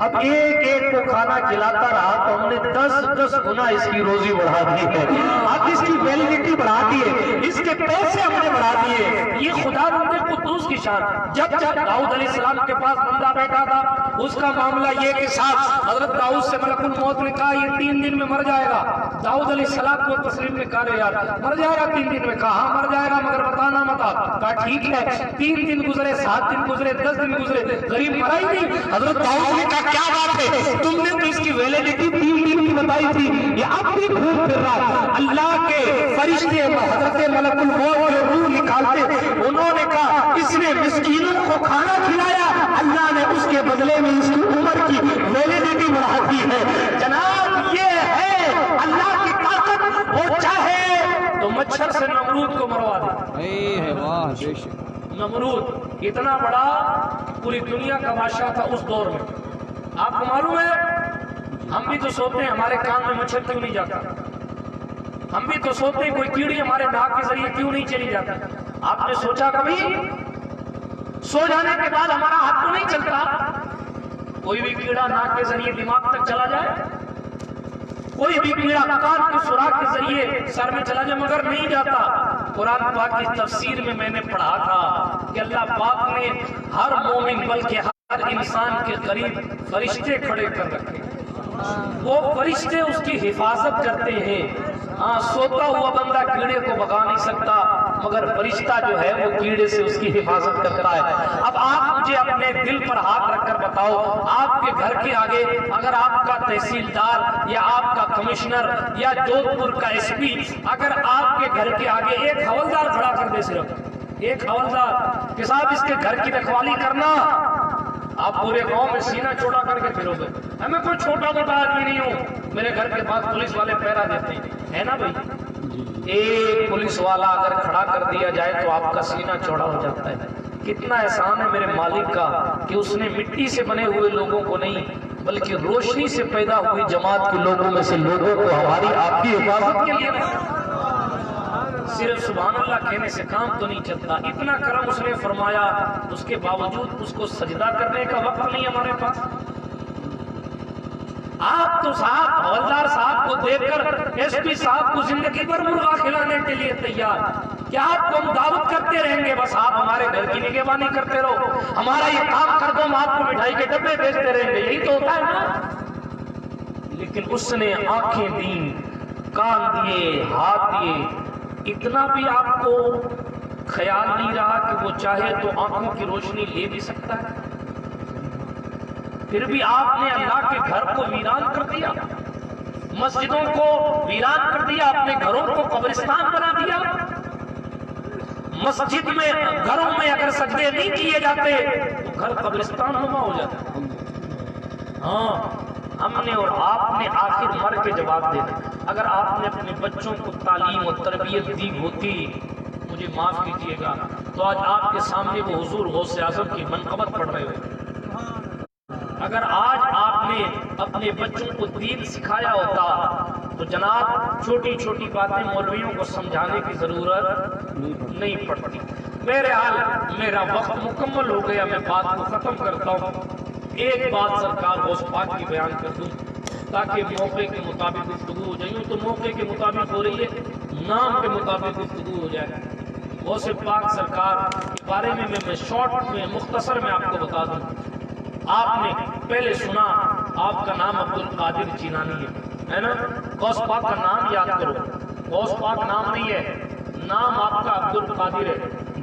اب ایک ایک کو کھانا کھلاتا رہا تو ہم نے 10 گنا اس کی روزی بڑھا دی ہے. اب اس کی ویلیڈیٹی بڑھا دی ہے, اس کے پیسے ہم نے بڑھا دیے. یہ خدا بندے قدوس کی شان. جب داؤد علیہ السلام کے پاس بندہ بیٹھا تھا, اس کا معاملہ یہ کہ صاحب حضرت داؤد سے ملک الموت نے کہا یہ 3 دن میں مر جائے گا. داؤد علیہ السلام کو تسلیم نے کہا یار مر جائے گا 3 دن میں. کہا ہاں مر جائے گا مگر بتانا مت. کہا ٹھیک ہے. 3 دن گزرے, 7 دن گزرے, 10 دن گزرے, غریب مرا ہی نہیں. حضرت داؤد نے کہا کیا بات ہے, تم نے تو اس کی ویلیڈیٹی 3 دن کی بتائی تھی, یہ اب بھی گھوم پھر رہا. اللہ کے فرشتے حضرت ملک الموت کے روح نکالتے, انہوں نے کہا اس نے مسکینوں کو کھانا کھلایا, اللہ نے اس کے بدلے میں اس کی عمر کی ویلیڈیٹی بڑھا دی ہے. جناب یہ ہے اللہ کی طاقت. وہ چاہے تو مچھر سے نمرود کو مروا دے. نمرود اتنا بڑا پوری دنیا کا بادشاہ تھا اس دور میں. آپ کو معلوم ہے ہم بھی تو سوتے ہیں ہمارے کان میں مچھر کیوں نہیں جاتا, ہم بھی تو سوتے ہیں کوئی کیڑی ہمارے ناک کے ذریعے کیوں نہیں چلی جاتی. آپ نے سوچا کبھی سو جانے کے بعد ہمارا ہاتھ تو نہیں چلتا, کوئی بھی کیڑا ناک کے ذریعے دماغ تک چلا جائے, کوئی بھی کیڑا کان کے سوراخ کے ذریعے سر میں چلا جائے مگر نہیں جاتا. قرآن پاک کی تفسیر میں میں نے پڑھا تھا کہ اللہ پاک نے ہر مومن بلکہ ہر انسان کے قریب فرشتے کھڑے کر رکھے. وہ فرشتے اس کی حفاظت کرتے ہیں. ہاں سوتا ہوا بندہ کیڑے کو بھگا نہیں سکتا مگر فرشتہ جو ہے وہ کیڑے سے اس کی حفاظت کرتا ہے. اب آپ مجھے اپنے دل پر ہاتھ رکھ کر بتاؤ, آپ کے گھر کے آگے اگر آپ کا تحصیلدار یا آپ کا کمشنر یا جودھ پور کا ایس پی اگر آپ کے گھر کے آگے ایک حوالدار کھڑا کر دے, صرف ایک حوالدار کہ صاحب اس کے گھر کی رکھوالی کرنا, آپ پورے گاؤں میں سینہ چوڑا کر کے پھرو گے, میں کوئی چھوٹا موٹا آدمی نہیں ہوں, میرے گھر کے پاس پولیس والے پہرا دیتے ہیں نا بھائی. ایک پولیس والا اگر کھڑا کر دیا جائے تو آپ کا سینہ چوڑا ہو جاتا ہے. کتنا احسان ہے میرے مالک کا کہ اس نے مٹی سے بنے ہوئے لوگوں کو نہیں بلکہ روشنی سے پیدا ہوئی جماعت کے لوگوں میں سے لوگوں کو ہماری آپ کی حفاظت کے لیے صرف سبحان اللہ کہنے سے کام تو نہیں چلتا، اتنا کرم اس نے فرمایا، اس کے باوجود اس کو سجدہ کرنے کا وقت نہیں ہمارے پاس۔ آپ تو صاحب حوالدار صاحب کو دیکھ کر ایس پی صاحب کو زندگی بھر مرغا کھلانے کے لیے تیار، کیا آپ کو ہم دعوت کرتے رہیں گے، بس آپ ہمارے گھر کی نگہبانی کرتے رہو، ہمارا یہ کام کر دو، ہم آپ کو مٹھائی کے ڈبے بیچتے رہیں گے، یہی تو ہوتا ہے نا۔ لیکن اس نے آنکھیں دیں، کان دیے، ہاتھ دیے، اتنا بھی آپ کو خیال نہیں رہا کہ وہ چاہے تو آنکھوں کی روشنی لے بھی سکتا ہے، پھر بھی آپ نے اللہ کے گھر کو ویران کر دیا، مسجدوں کو ویران کر دیا، اپنے گھروں کو قبرستان بنا دیا۔ مسجد میں، گھروں میں اگر سجدے نہیں کیے جاتے تو گھر قبرستان نما ہو جاتا۔ ہاں، ہم نے اور آپ نے آخر مر کے جواب دینا۔ اگر آپ نے اپنے بچوں کو تعلیم اور تربیت دی ہوتی، مجھے معاف کیجیے گا، تو آج آپ کے سامنے وہ حضور غوث اعظم کی منقبت پڑھ رہے ہوتے۔ اگر آج آپ نے اپنے بچوں کو دین سکھایا ہوتا تو جناب چھوٹی چھوٹی باتیں مولویوں کو سمجھانے کی ضرورت نہیں پڑتی۔ بہرحال میرا وقت مکمل ہو گیا، میں بات کو ختم کرتا ہوں۔ ایک بات سرکار غوث پاک کی بیان کر دوں تاکہ موقع کے مطابق گفتگو ہو جائے، تو موقع کے مطابق ہو رہی ہے، نام کے مطابق گفتگو ہو جائے۔ غوث پاک سرکار کے بارے میں شارٹ میں مختصر میں آپ کو بتا دوں۔ آپ نے پہلے سنا آپ کا نام عبد القادر جیلانی ہے نا؟ غوث پاک کا نام یاد کرو، غوث پاک نام نہیں ہے، نام آپ کا عبد القادر ہے۔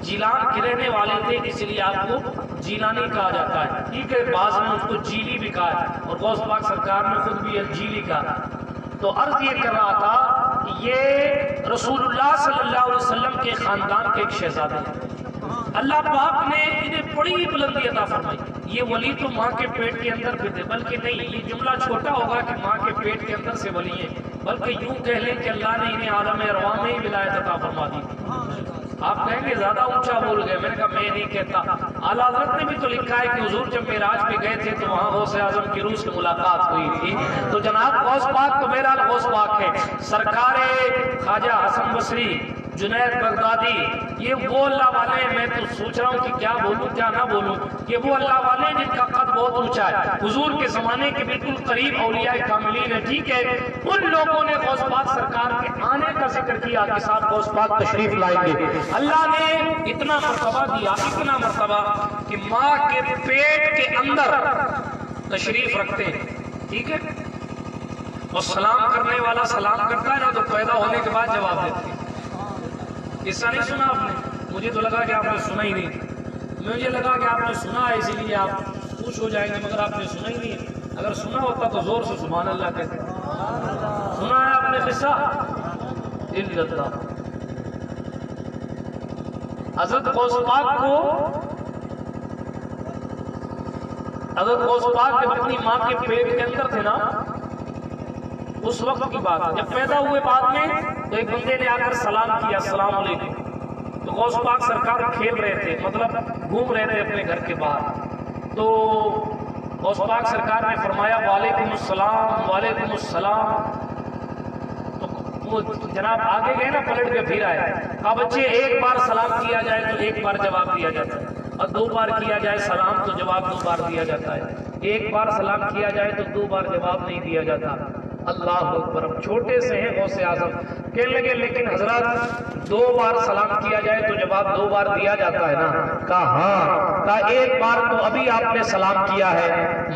جیلان کے رہنے والے تھے اس لیے آپ کو جیلانی کہا جاتا ہے، ٹھیک ہے، بعض نے اس کو جیلی بھی کہا ہے، اور غوث پاک سرکار نے خود بھی جیلی کہا۔ تو عرض یہ کر رہا تھا کہ یہ رسول اللہ صلی اللہ علیہ وسلم کے خاندان کے ایک شہزادے ہیں۔ اللہ پاک نے انہیں بڑی بلندی عطا فرمائی۔ یہ ولی تو ماں کے پیٹ کے اندر بھی تھے، بلکہ نہیں، یہ جملہ چھوٹا ہوگا کہ ماں کے پیٹ کے اندر سے ولی ہیں، بلکہ یوں کہہ لیں کہ اللہ نے انہیں عالم ارواح میں ہی ولایت عطا فرما دی۔ آپ کہیں گے زیادہ اونچا بول گئے، میں نے کہا میں نہیں کہتا، اعلیٰ حضرت نے بھی تو لکھا ہے کہ حضور جب معراج پہ گئے تھے تو وہاں غوث اعظم کی روح سے ملاقات ہوئی تھی۔ تو جناب غوث پاک تو بہرحال غوث پاک ہے۔ سرکار خواجہ حسن بصری، جنید بغدادی، یہ وہ اللہ والے ہیں، میں تو سوچ رہا ہوں کہ کیا بولوں کیا نہ بولوں، یہ وہ اللہ والے ہیں جن کا قد بہت اونچا ہے، حضور کے زمانے کے بالکل قریب اولیاء کاملین ہیں، ٹھیک ہے۔ ان لوگوں نے غوث پاک سرکار کے آنے کا ذکر کیا کہ صاحب غوث پاک تشریف لائیں گے۔ اللہ نے اتنا مرتبہ دیا، اتنا مرتبہ کہ ماں کے پیٹ کے اندر تشریف رکھتے ہیں، ٹھیک ہے، اور سلام کرنے والا سلام کرتا ہے نا تو پیدا ہونے کے بعد جواب دیتے ہیں۔ قصہ نہیں سنا آپ نے؟ مجھے تو لگا کہ آپ نے سنا ہی نہیں، مجھے لگا کہ آپ نے سنا ہے اسی لیے آپ خوش ہو جائیں گے، مگر آپ نے سنا ہی نہیں۔ اگر سنا ہوتا تو زور سے سبحان اللہ کہتے۔ سنا ہے آپ نے قصہ؟ اللہ، حضرت غوث پاک جب اپنی ماں کے پیٹ کے اندر تھے نا، اس وقت کی بات ہے، جب پیدا ہوئے بعد میں تو ایک بندے نے آ کر سلام کیا، السلام علیکم، تو غوث پاک سرکار کھیل رہے تھے، مطلب گھوم رہے تھے اپنے گھر کے باہر، تو غوث پاک سرکار نے فرمایا وعلیکم السلام وعلیکم السلام، تو وہ جناب آگے گئے نا، پلٹ کے پھر آئے، کہا بچے ایک بار سلام کیا جائے تو ایک بار جواب دیا جاتا ہے، اور دو بار کیا جائے سلام تو جواب دو بار دیا جاتا ہے، ایک بار سلام کیا جائے تو دو بار جواب نہیں دیا جاتا۔ اللہ اکبر، چھوٹے سے ہیں غوث اعظم، کہنے لگے لیکن حضرت دو بار سلام کیا جائے تو جواب دو بار دیا جاتا ہے نا؟ کہا ہاں، کہا ایک بار تو ابھی آپ نے سلام کیا ہے،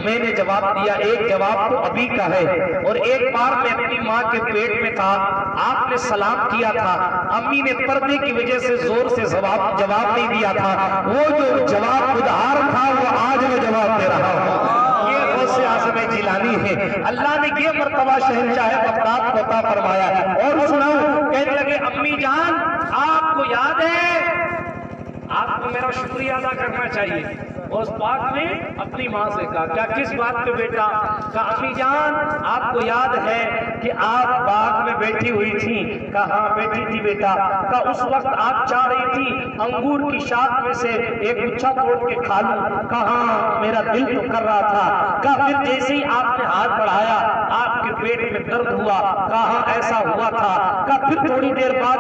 میں نے جواب دیا، ایک جواب تو ابھی کا ہے، اور ایک بار میں اپنی ماں کے پیٹ میں تھا، آپ نے سلام کیا تھا، امی نے پردے کی وجہ سے زور سے جواب نہیں دیا تھا، وہ جو جواب ادھار تھا وہ آج میں جواب دے رہا ہوں۔ یہ غوث اعظم جیلانی ہے، اللہ نے یہ مرتبہ شہنشاہ بغداد کو عطا فرمایا ہے۔ اور سناؤ، کہنے لگے امی جان آپ کو یاد ہے، آپ کو میرا شکریہ ادا کرنا چاہیے۔ اور اس بات میں اپنی ماں سے کہا، کیا کس بات پہ بیٹا؟ کہا امی جان آپ کو یاد ہے کہ آپ باغ میں بیٹھی ہوئی تھی؟ کہا ہاں بیٹھی تھی بیٹا۔ کہا اس وقت آپ چاہ رہی تھی انگور کی شاخ میں سے ایک گچھا توڑ کے کھا لوں؟ کہا ہاں میرا دل تو کر رہا تھا۔ کہا پھر جیسے ہی آپ نے ہاتھ بڑھایا آپ کے پیٹ میں درد ہوا؟ کہا ہاں ایسا ہوا تھا۔ کہا پھر تھوڑی دیر بعد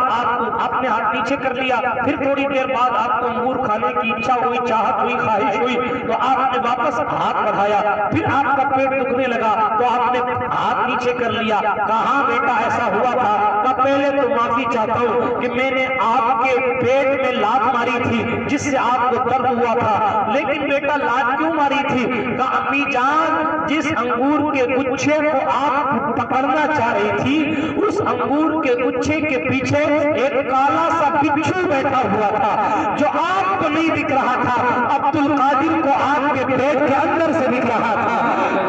آپ نے ہاتھ نیچے کر لیا، پھر تھوڑی دیر بعد آپ کو انگور کھانے کی اچھا ہوئی، چاہت ہوئی، خواہش ہوئی تو آپ نے واپس ہاتھ بڑھایا، پھر آپ کا پیٹ دکھنے لگا تو آپ نے ہاتھ نیچے کر لیا۔ کہا ہاں بیٹا ایسا ہوا تھا۔ کہا پہلے تو معافی چاہتا ہوں کہ میں نے آپ کے پیٹ میں لات ماری تھی جس سے آپ کو درد ہوا تھا، لیکن بیٹا لات کیوں ماری تھی؟ کہا امی جان جس انگور کے گچھے کو آپ پکڑنا چاہ رہی تھی اس انگور کے گچھے کے پیچھے ایک کالا سا بچھو بیٹھا ہوا تھا جو آپ کو نہیں دکھ رہا تھا، عبد القادر کو آپ کے پیٹ کے اندر سے دکھ رہا تھا۔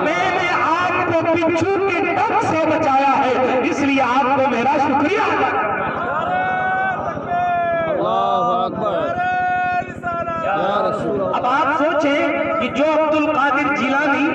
میں نے آپ کو بچھو کے ڈنک سے بچایا ہے، اس لیے آپ کو میرا شکریہ ادا کرنا ہے۔ اللہ اکبر۔ اب آپ سوچیں کہ جو عبد القادر جیلانی،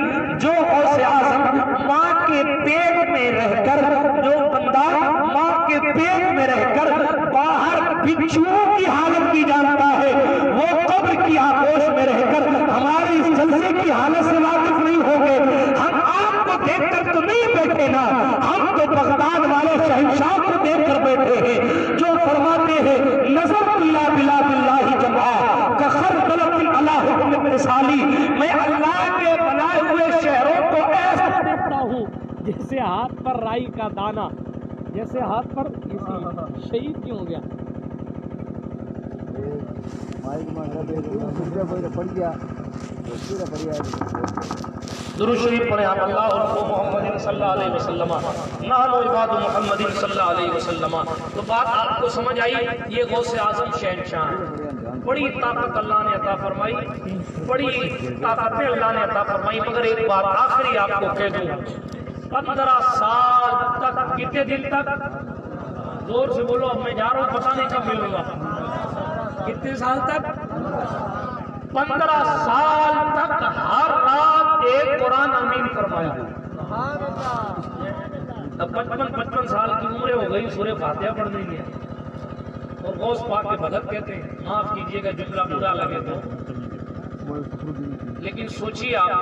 جو غوث اعظم ماں کے پیٹ میں رہ کر، جو بندہ ماں کے پیٹ میں رہ کر باہر بچھوؤں کی حالت کی جانتا ہے، وہ قبر کی آغوش میں رہ کر ہماری اس جلسے کی حالت سے واقف نہیں ہوگے۔ ہم آپ کو دیکھ کر تو نہیں بیٹھے نا، ہم تو بغداد والے شہنشاہ کو دیکھ کر بیٹھے ہیں جو فرماتے ہیں نظر اللہ بلا باللہ جمعہ کخر طلب اللہ حکم اتصالی، میں اللہ کے بنائے ہوئے شہروں کو ایسا دیکھتا ہوں جیسے ہاتھ پر رائی کا دانہ، جیسے ہاتھ پر شہید کیوں ہو گیا؟ درود شریف پڑھیں آپ اللہ محمد صلی اللہ علیہ وسلم نحن عباد محمد صلی اللہ علیہ وسلم۔ تو بات آپ کو سمجھ آئی؟ یہ غوث اعظم شہنشاہ ہیں، بڑی طاقت اللہ نے عطا فرمائی، بڑی طاقتیں اللہ نے عطا فرمائی، مگر ایک بات آخری آپ کو کہہ دوں، 15 سال تک، کتنے دن تک؟ زور سے بولو، اب میں جا رہا ہوں پتہ نہیں کب ملوں گا۔ کتنے سال تک؟ 15 سال تک ہر رات ایک قرآن امین فرمایا۔ اب 55 سال کی عمریں ہو گئی، سورہ فاتحہ پڑھ نہیں گیا، اور غوث پاک کے بھگت کہتے ہیں، معاف کیجئے گا جملہ برا لگے تو، لیکن سوچیے آپ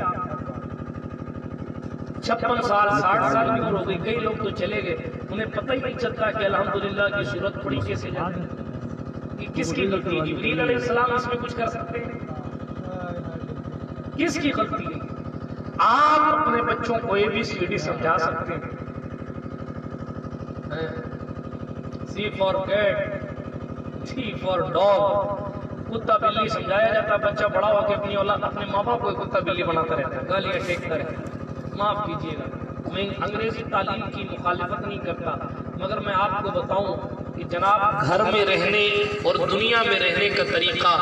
56 سال 60 سال کی عمر ہو گئی، کئی لوگ تو چلے گئے، انہیں پتہ ہی نہیں چلتا کہ الحمدللہ کی صورت پڑھی کیسے جاتی ہے، کہ کس کی غلطی؟ جبریل علیہ السلام اس میں کچھ کر سکتے ہیں؟ کس کی غلطی ہے؟ آپ اپنے بچوں کو ABCD سمجھا سکتے ہیں، C for cat, D for dog، کتا بلی سمجھایا جاتا، بچہ بڑا ہو کے اپنی اولاد اپنے ماں باپ کو کتا بلی بناتا رہتا ہے، گالیاں پھینکتا رہتا ہے۔ معاف کیجیے گا، میں انگریزی تعلیم کی مخالفت نہیں کرتا، مگر میں آپ کو بتاؤں کہ جناب گھر میں رہنے اور دنیا میں رہنے کا طریقہ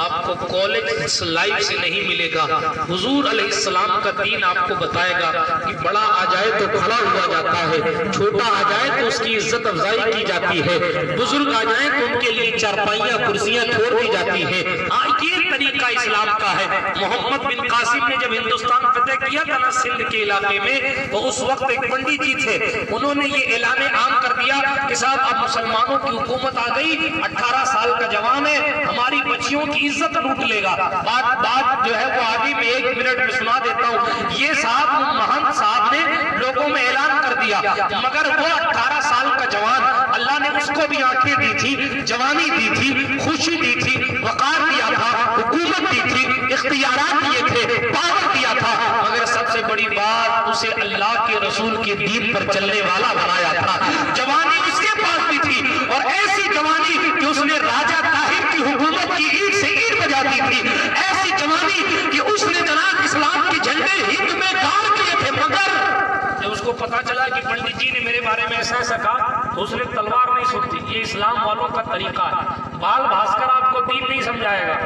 آپ کو کالج لائف سے نہیں ملے گا۔ حضور علیہ السلام کا دین آپ کو بتائے گا کہ بڑا آ جائے تو کھڑا ہوا جاتا ہے، چھوٹا آ جائے تو اس کی عزت افزائی کی جاتی ہے، بزرگ آ جائیں تو ان کے لیے چارپائیاں کرسیاں چھوڑ دی جاتی ہیں۔ یہ طریقہ اسلام کا ہے۔ محمد بن قاسم نے جب ہندوستان فتح کیا تھا نا سندھ کے علاقے میں، تو اس وقت ایک پنڈت جی تھے، انہوں نے یہ اعلان عام کر دیا کہ صاحب اب مسلمانوں کی حکومت آ گئی، 18 سال کا جوان ہے، ہماری بچیوں کی عزت لوٹ لے گا۔ بات جو ہے وہ آگے میں 1 منٹ میں سنا دیتا ہوں۔ یہ صاحب مہنت صاحب نے لوگوں میں اعلان کر دیا، مگر وہ 18 سال کا جوان، اللہ نے اس کو بھی آنکھیں دی تھی، جوانی دی تھی، خوشی دی تھی، وقار دیا تھا، حکومت دی تھی، اختیارات دیے تھے، پاور دیا تھا، مگر سب سے بڑی بات اسے اللہ کے رسول کے دین پر چلنے والا بنایا تھا۔ جوانی اس کے پاس بھی تھی، اور ایسی جوانی کہ اس نے راجہ طاہر کی حکومت کی اینٹ سے اینٹ بجا دی تھی، ایسی جوانی کہ اس نے جناب اسلام کے جھنڈے ہند میں گاڑ کیے تھے، مگر جب اس کو پتا چلا کہ پنڈت جی نے میرے بارے میں ایسا ایسا کہا تو اس نے تلوار نہیں سنتی۔ یہ اسلام والوں کا طریقہ ہے، بال بھاسکر آپ کو دین نہیں سمجھائے گا،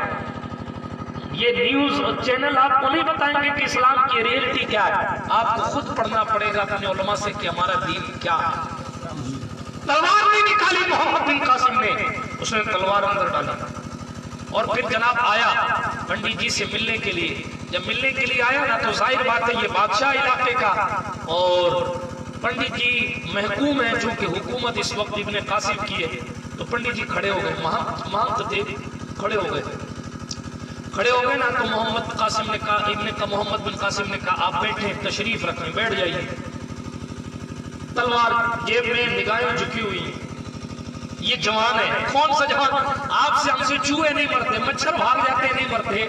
یہ نیوز اور چینل آپ کو نہیں بتائیں گے کہ اسلام کی ریئلٹی کیا ہے، آپ کو خود پڑھنا پڑے گا اپنے علماء سے کہ ہمارا دین کیا ہے۔ تلوار نہیں نکالی محمد بن قاسم نے، اس نے تلوار اندر ڈالی اور پھر جناب آیا پنڈت جی سے ملنے کے لیے. جب ملنے کے لیے آیا نا تو ظاہر بات ہے یہ بادشاہ علاقے کا اور پنڈت جی محکوم ہے چونکہ حکومت اس وقت ابن قاسم کی ہے. تو پنڈت جی کھڑے ہو گئے, مہنت تھے, کھڑے ہو گئے نا. تو محمد قاسم نے کہا, محمد بن قاسم نے کہا آپ بیٹھیں, تشریف رکھیں, بیٹھ جائیے. تلوار جیب میں, نگاہیں جھکی ہوئی ہیں. یہ جوان ہے, کون سا جوان؟ آپ سے ہم سے چوہے نہیں مرتے, مچھر بھاگ جاتے نہیں مرتے.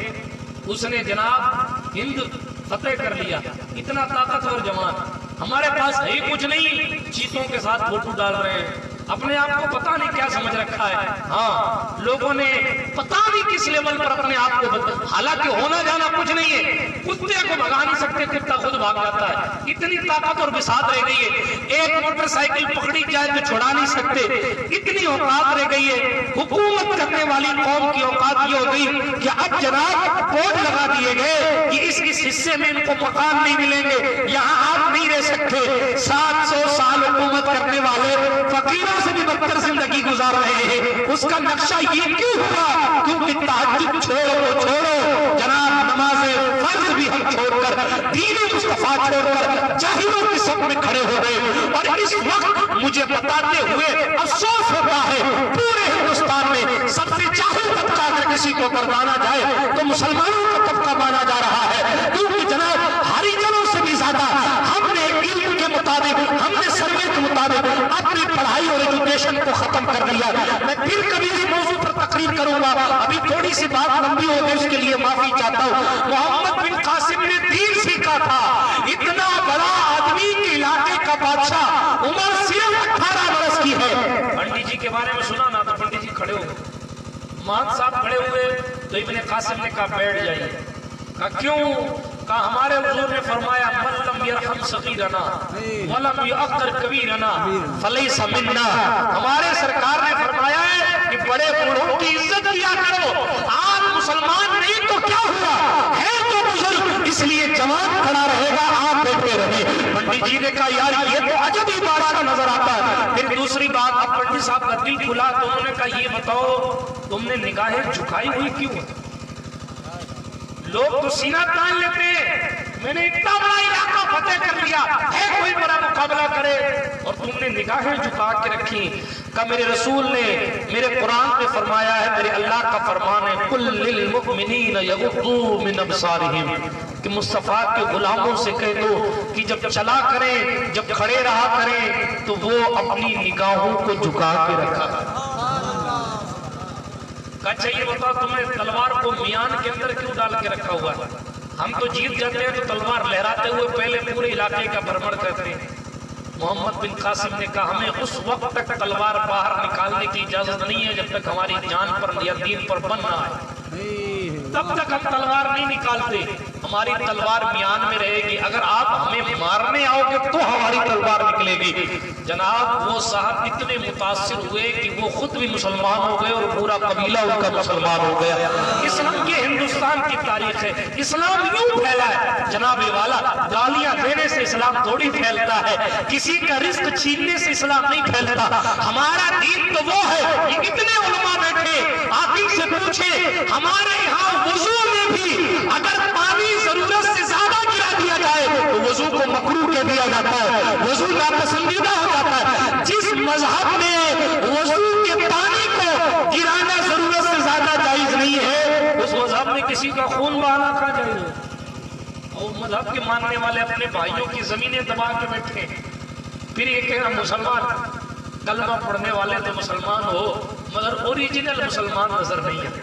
اس نے جناب ہند فتح کر لیا. اتنا طاقتور جوان. ہمارے پاس ہے کچھ نہیں, چیتوں کے ساتھ فوٹو ڈال رہے ہیں. اپنے آپ کو پتہ نہیں کیا سمجھ رکھا ہے. ہاں لوگوں نے پتہ نہیں کس لیول پر اپنے آپ کو بدل, حالانکہ ہونا جانا کچھ نہیں ہے. کتے کو بھگا نہیں سکتے, کتا خود بھاگ جاتا ہے. اتنی طاقت اور بساط رہ گئی ہے. ایک موٹر سائیکل پکڑی جائے تو چھڑا نہیں سکتے, اتنی اوقات رہ گئی ہے. حکومت کرنے والی قوم کی اوقات یہ ہو گئی کہ اب جناب بورڈ لگا دیے گئے کہ اس حصے میں ان کو مکان نہیں ملیں گے, یہاں آپ نہیں رہ سکتے. 700 سال حکومت کرنے والے فقیروں سے بھی بدتر زندگی گزار رہے ہیں. اس کا نقشہ یہ کیوں ہوا؟ کیونکہ تہجد چھوڑو جناب, نماز فرض بھی ہم چھوڑ کر, دین مصطفیٰ چھوڑ کر جاہلوں کی صف میں کھڑے ہو گئے. اور اس وقت مجھے بتاتے ہوئے افسوس ہوتا ہے پورے ہندوستان میں سب سے جاہل طبقہ اگر کسی کو گردانا جائے تو مسلمانوں کا طبقہ مانا جا رہا ہے. کیونکہ جناب ہریجنوں سے بھی زیادہ ہم نے علم کے مطابق, ہم نے سروے کے مطابق اپنی پڑھائی اور ایجوکیشن کو ختم کر دیا. میں پھر کبھی اس موضوع پر تقریر کروں گا, ابھی تھوڑی سی بات لمبی ہو گئی, اس کے لیے معافی چاہتا ہوں. محمد بن قاسم نے دین سیکھا تھا. اتنا بڑا آدمی کے علاقے کا بادشاہ, عمر صرف 18 برس کی ہے. پنڈت جی کے بارے میں سنا نا, تو پنڈت جی کھڑے ہوئے, مان صاحب کھڑے ہوئے, تو ابن قاسم نے کہا بیٹھ جائیے. کہا کیوں؟ کہا ہمارے حضور نے فرمایا من لم یرحم صغیرنا ولم یعقر کبیرنا فلیس منا. ہمارے سرکار نے فرمایا ہے کہ بڑے بوڑھوں کی عزت کیا کرو. آپ مسلمان نہیں تو کیا ہوا, ہے تو بزرگ, اس لیے جوان کھڑا رہے گا, آپ بیٹھے رہے. پنڈت جی نے کہا یار یہ تو عجب ہی بادشاہ نظر آتا ہے. پھر دوسری بات, اب پنڈت صاحب کا دل کھلا تو انہوں نے کہا یہ بتاؤ تم نے نگاہیں جھکائی ہوئی کیوں؟ لوگ تو سینہ تان لیتے ہیں, میں نے اتنا بڑا علاقہ فتح کر لیا, ہے کوئی بڑا مقابلہ کرے, اور تم نے نگاہیں جھکا کے رکھی. کہ میرے رسول نے, میرے قرآن نے فرمایا ہے, میرے اللہ کا فرمان ہے, قل للمؤمنین یغضوا من ابصارہم, کہ مصطفیٰ کے غلاموں سے کہہ دو کہ جب چلا کریں, جب کھڑے رہا کریں, تو وہ اپنی نگاہوں کو جھکا کے رکھا. اچھا یہ بتاؤ تم نے تلوار کو میان کے اندر کیوں ڈال کے رکھا ہوا ہے؟ ہم تو جیت جاتے ہیں تو تلوار لہراتے ہوئے پہلے پورے علاقے کا بھرمڑ کرتے ہیں. محمد بن قاسم نے کہا ہمیں اس وقت تک تلوار باہر نکالنے کی اجازت نہیں ہے جب تک ہماری جان پر یا دین پر بن نہ آئے, تب تک ہم تلوار نہیں نکالتے. ہماری تلوار میان میں رہے گی, اگر آپ ہمیں مارنے آؤ گے تو ہماری تلوار نکلے گی. جناب وہ صاحب اتنے متاثر ہوئے کہ وہ خود بھی مسلمان ہو گئے اور پورا قبیلہ ان کا مسلمان ہو گیا. اسلام یہ ہندوستان کی تاریخ ہے. اسلام یوں پھیلا ہے جناب والا, گالیاں دینے سے اسلام تھوڑی پھیلتا ہے, کسی کا رزق چھیننے سے اسلام نہیں پھیلتا. ہمارا دین تو وہ ہے, یہ اتنے علماء بیٹھے, آپ ان سے پوچھیں ہمارے یہاں وضو میں بھی اگر پانی ضرورت سے زیادہ گرا دیا جائے تو وضو کو مکروہ کہہ دیا جاتا ہے, وضو ناپسندیدہ ہو جاتا ہے. جس مذہب میں وضو کے پانی کو گرانا ضرورت سے زیادہ جائز نہیں ہے, اس مذہب میں کسی کا خون بہانا کہاں جائز ہے. اور مذہب کے ماننے والے اپنے بھائیوں کی زمینیں دبا کے بیٹھے, پھر یہ کہنا مسلمان, کلمہ پڑھنے والے تو مسلمان ہو مگر اوریجنل مسلمان نظر نہیں آتے.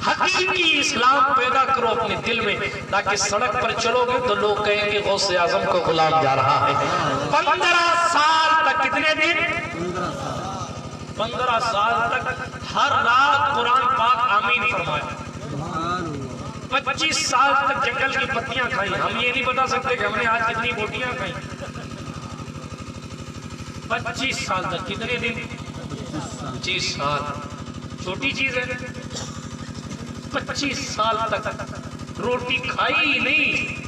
حقیقی اسلام پیدا کرو اپنے دل میں, تاکہ سڑک پر چلو گے تو لوگ کہیں گے غوث اعظم کو غلام جا رہا ہے. 15 سال تک, کتنے دن؟ 15 سال تک ہر رات قرآن پاک آمین فرمایا. 25 سال تک جنگل کی پتیاں کھائیں. ہم یہ نہیں بتا سکتے کہ ہم نے آج کتنی بوٹیاں کھائیں. 25 سال تک, کتنے دن؟ 25 سال, چھوٹی چیز ہے. 25 سال تک روٹی کھائی نہیں.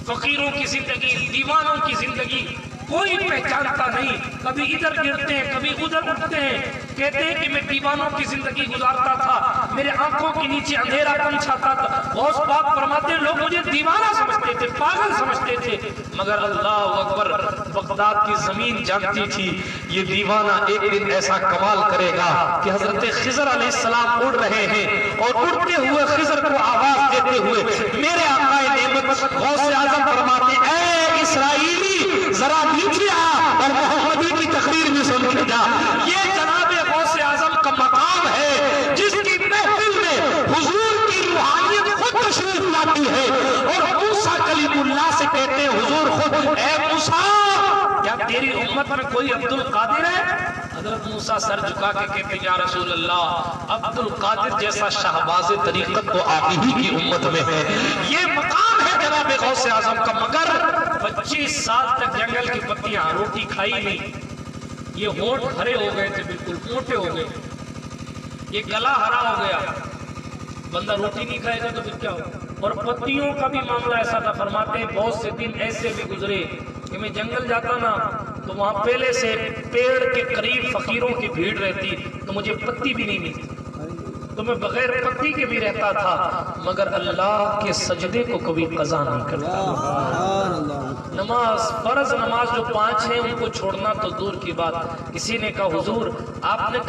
فقیروں کی زندگی, دیوانوں کی زندگی, کوئی پہچانتا نہیں، کبھی ادھر گرتے ہیں کبھی ادھر اٹھتے ہیں، کہتے ہیں کہ میں دیوانوں کی زندگی گزارتا تھا، میرے آنکھوں کے نیچے اندھیرا پن چھاتا تھا۔ غوث پاک فرماتے ہیں لوگ مجھے دیوانہ سمجھتے تھے، پاگل سمجھتے تھے، مگر اللہ اکبر، بغداد کی زمین جانتی تھی یہ دیوانہ ایک دن ایسا کمال کرے گا کہ حضرت خضر علیہ السلام اڑ رہے ہیں اور اڑتے ہوئے خضر کو آواز دیتے ہوئے میرے آقا نعمت غوث اعظم فرماتے ہیں اے اسرائیلی ذرا نیچے آ اور محمدی کی تقریر میں سن کے جا۔ یہ جناب غوث اعظم کا مقام ہے جس کی محفل میں حضور کی روحانیت خود تشریف لاتی ہے اور موسیٰ کلیم اللہ سے کہتے ہیں حضور خود، اے موسیٰ کیا تیری امت میں کوئی عبد القادر ہے؟ حضرت موسیٰ سر جھکا کے کہتے ہیں یا رسول اللہ، عبد القادر جیسا شہباز طریقت تو آپ ہی کی امت میں ہے۔ یہ مقام ہے جناب غوث اعظم کا، مگر 25 سال تک جنگل کی پتیاں روٹی کھائی نہیں، یہ ہونٹ ہرے ہو گئے تھے، بالکل موٹے ہو گئے، یہ گلا ہرا ہو گیا، بندہ روٹی نہیں کھائے گا تو پھر کیا ہو؟ اور پتیوں کا بھی معاملہ ایسا تھا، فرماتے ہیں بہت سے دن ایسے بھی گزرے کہ میں جنگل جاتا نا تو وہاں پہلے سے پیڑ کے قریب فقیروں کی بھیڑ رہتی تو مجھے پتی بھی نہیں ملتی، تو میں بغیر پتی کے بھی رہتا تھا، مگر اللہ کے سجدے کو کبھی قضا نہیں کرتا۔ نماز، فرض نماز جو 5 ہیں ان کو چھوڑنا تو دور کی بات۔ کسی نے کہا حضور آپ نے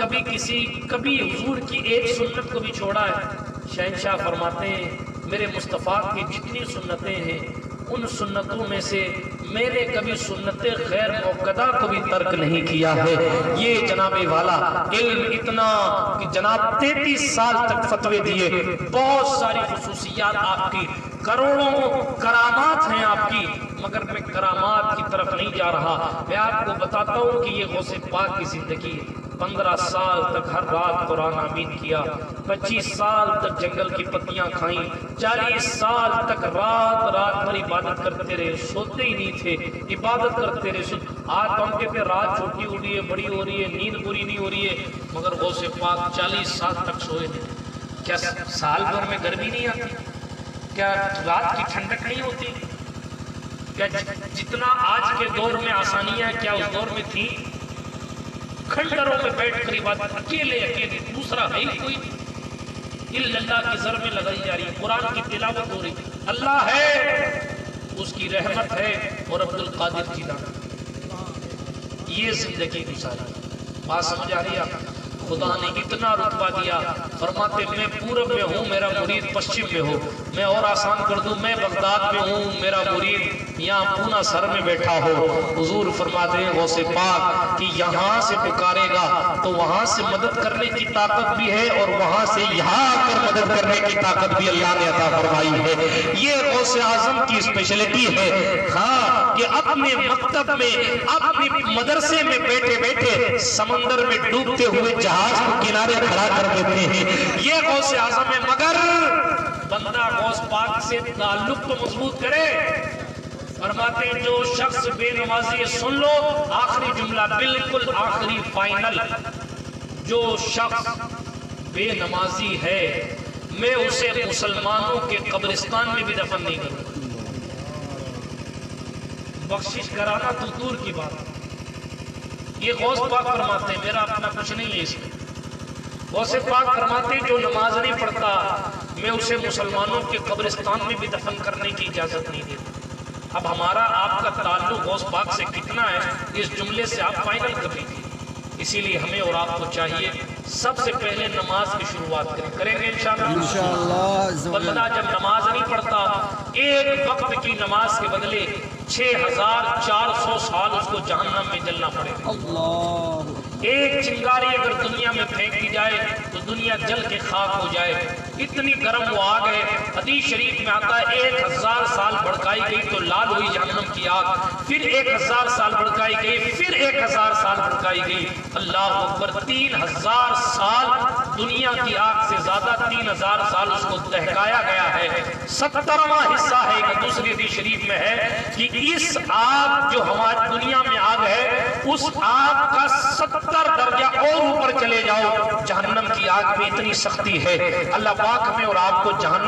کبھی حضور کی ایک سنت کو بھی چھوڑا ہے؟ شہنشاہ فرماتے ہیں میرے مصطفیٰ کی جتنی سنتیں ہیں ان سنتوں میں سے میں نے کبھی سنت غیر موقدہ کو بھی ترک نہیں کیا ہے۔ یہ جناب والا علم اتنا کہ جناب 33 سال تک فتوے دیے، بہت ساری خصوصیات آپ کی، کروڑوں کرامات ہیں آپ کی، مگر میں کرامات کی طرف نہیں جا رہا۔ میں آپ کو بتاتا ہوں کہ یہ غوث پاک کی زندگی ہے۔ 15 سال تک ہر رات قرآن آمین کیا، 25 سال تک جنگل کی پتیاں کھائیں، 40 سال تک رات بھر عبادت کرتے رہے، سوتے ہی نہیں تھے، عبادت کرتے رہے۔ آج تو ہم کہتے ہیں رات چھوٹی ہو رہی ہے، بڑی ہو رہی ہے، نیند پوری نہیں ہو رہی ہے، مگر غوث پاک 40 سال تک سوئے نہیں۔ کیا سال بھر میں گرمی نہیں آتی؟ کیا رات کی ٹھنڈک نہیں ہوتی؟ کیا جتنا آج کے دور میں آسانیاں کیا اس دور میں تھی؟ کھنڈروں میں بیٹھ کر عبادت، اکیلے دوسرا ہے ہی کوئی، اللہ کی زر میں لگائی جا رہی ہے، قرآن کی تلاوت ہو رہی، اللہ ہے، اس کی رحمت ہے اور عبد القادر کی لعنت۔ یہ زندگی گزاری، بات سمجھ آ رہی ہے؟ خدا نے اتنا رتبہ دیا، فرماتے میں پورب میں ہوں میرا مرید پشچم میں ہو، میں اور آسان کر دوں میں بغداد میں ہوں میرا مرید یہاں پونا سر میں بیٹھا ہو۔ حضور فرماتے ہیں غوث پاک کہ یہاں سے پکارے گا تو وہاں سے مدد کرنے کی طاقت بھی ہے اور وہاں سے یہاں آ کر مدد کرنے کی طاقت بھی اللہ نے عطا فرمائی ہے۔ یہ غوث اعظم کی اسپیشلٹی ہے، ہاں، کہ اپنے مکتب میں اپنے مدرسے میں بیٹھے بیٹھے سمندر میں ڈوبتے ہوئے جہاز کو کنارے کھڑا کر دیتے ہیں۔ یہ غوث اعظم ہے، مگر بندہ غوث پاک سے تعلق تو مضبوط کرے۔ فرماتے ہیں جو شخص بے نمازی ہے، سن لو آخری جملہ، بالکل آخری فائنل، جو شخص بے نمازی ہے میں اسے مسلمانوں کے قبرستان میں بھی دفن نہیں کروں۔ بخشش کرانا تو دور کی بات، یہ غوث پاک فرماتے ہیں، میرا اپنا کچھ نہیں ہے اس میں۔ غوث پاک فرماتے ہیں جو نماز نہیں پڑھتا میں اسے مسلمانوں کے قبرستان میں بھی دفن کرنے کی اجازت نہیں دیتا۔ اب ہمارا آپ کا تعلق غوث پاک سے کتنا ہے اس جملے سے آپ فائنل کر لیجیے۔ اسی لیے ہمیں اور آپ کو چاہیے سب سے پہلے نماز کی شروعات کریں گے انشاءاللہ۔ بندہ جب نماز نہیں پڑھتا ایک وقت کی نماز کے بدلے 6400 سال اس کو جہنم میں جلنا پڑے گا۔ ایک چنگاری اگر دنیا میں پھینک دی جائے تو دنیا جل کے خاک ہو جائے، اتنی گرم وہ آگ ہے۔ حدیث شریف میں آتا ہے 1000 سال بھڑکائی گئی تو لال ہوئی جہنم کی آگ، پھر 1000 سال بھڑکائی گئی، پھر 1000 سال بھڑکائی گئی، اللہ اکبر، 3000 سال دنیا کی آگ سے زیادہ 3000 سال اس کو دہکایا گیا ہے۔ 70واں حصہ ہے، ایک دوسری حدیث شریف میں ہے کہ اس آگ جو ہماری دنیا میں آگ ہے اس آگ کا 70 درجہ اور اوپر چلے جاؤ، جہنم کی آگ میں اتنی سختی ہے۔ اللہ پاک ہمیں اور آپ کو جہنم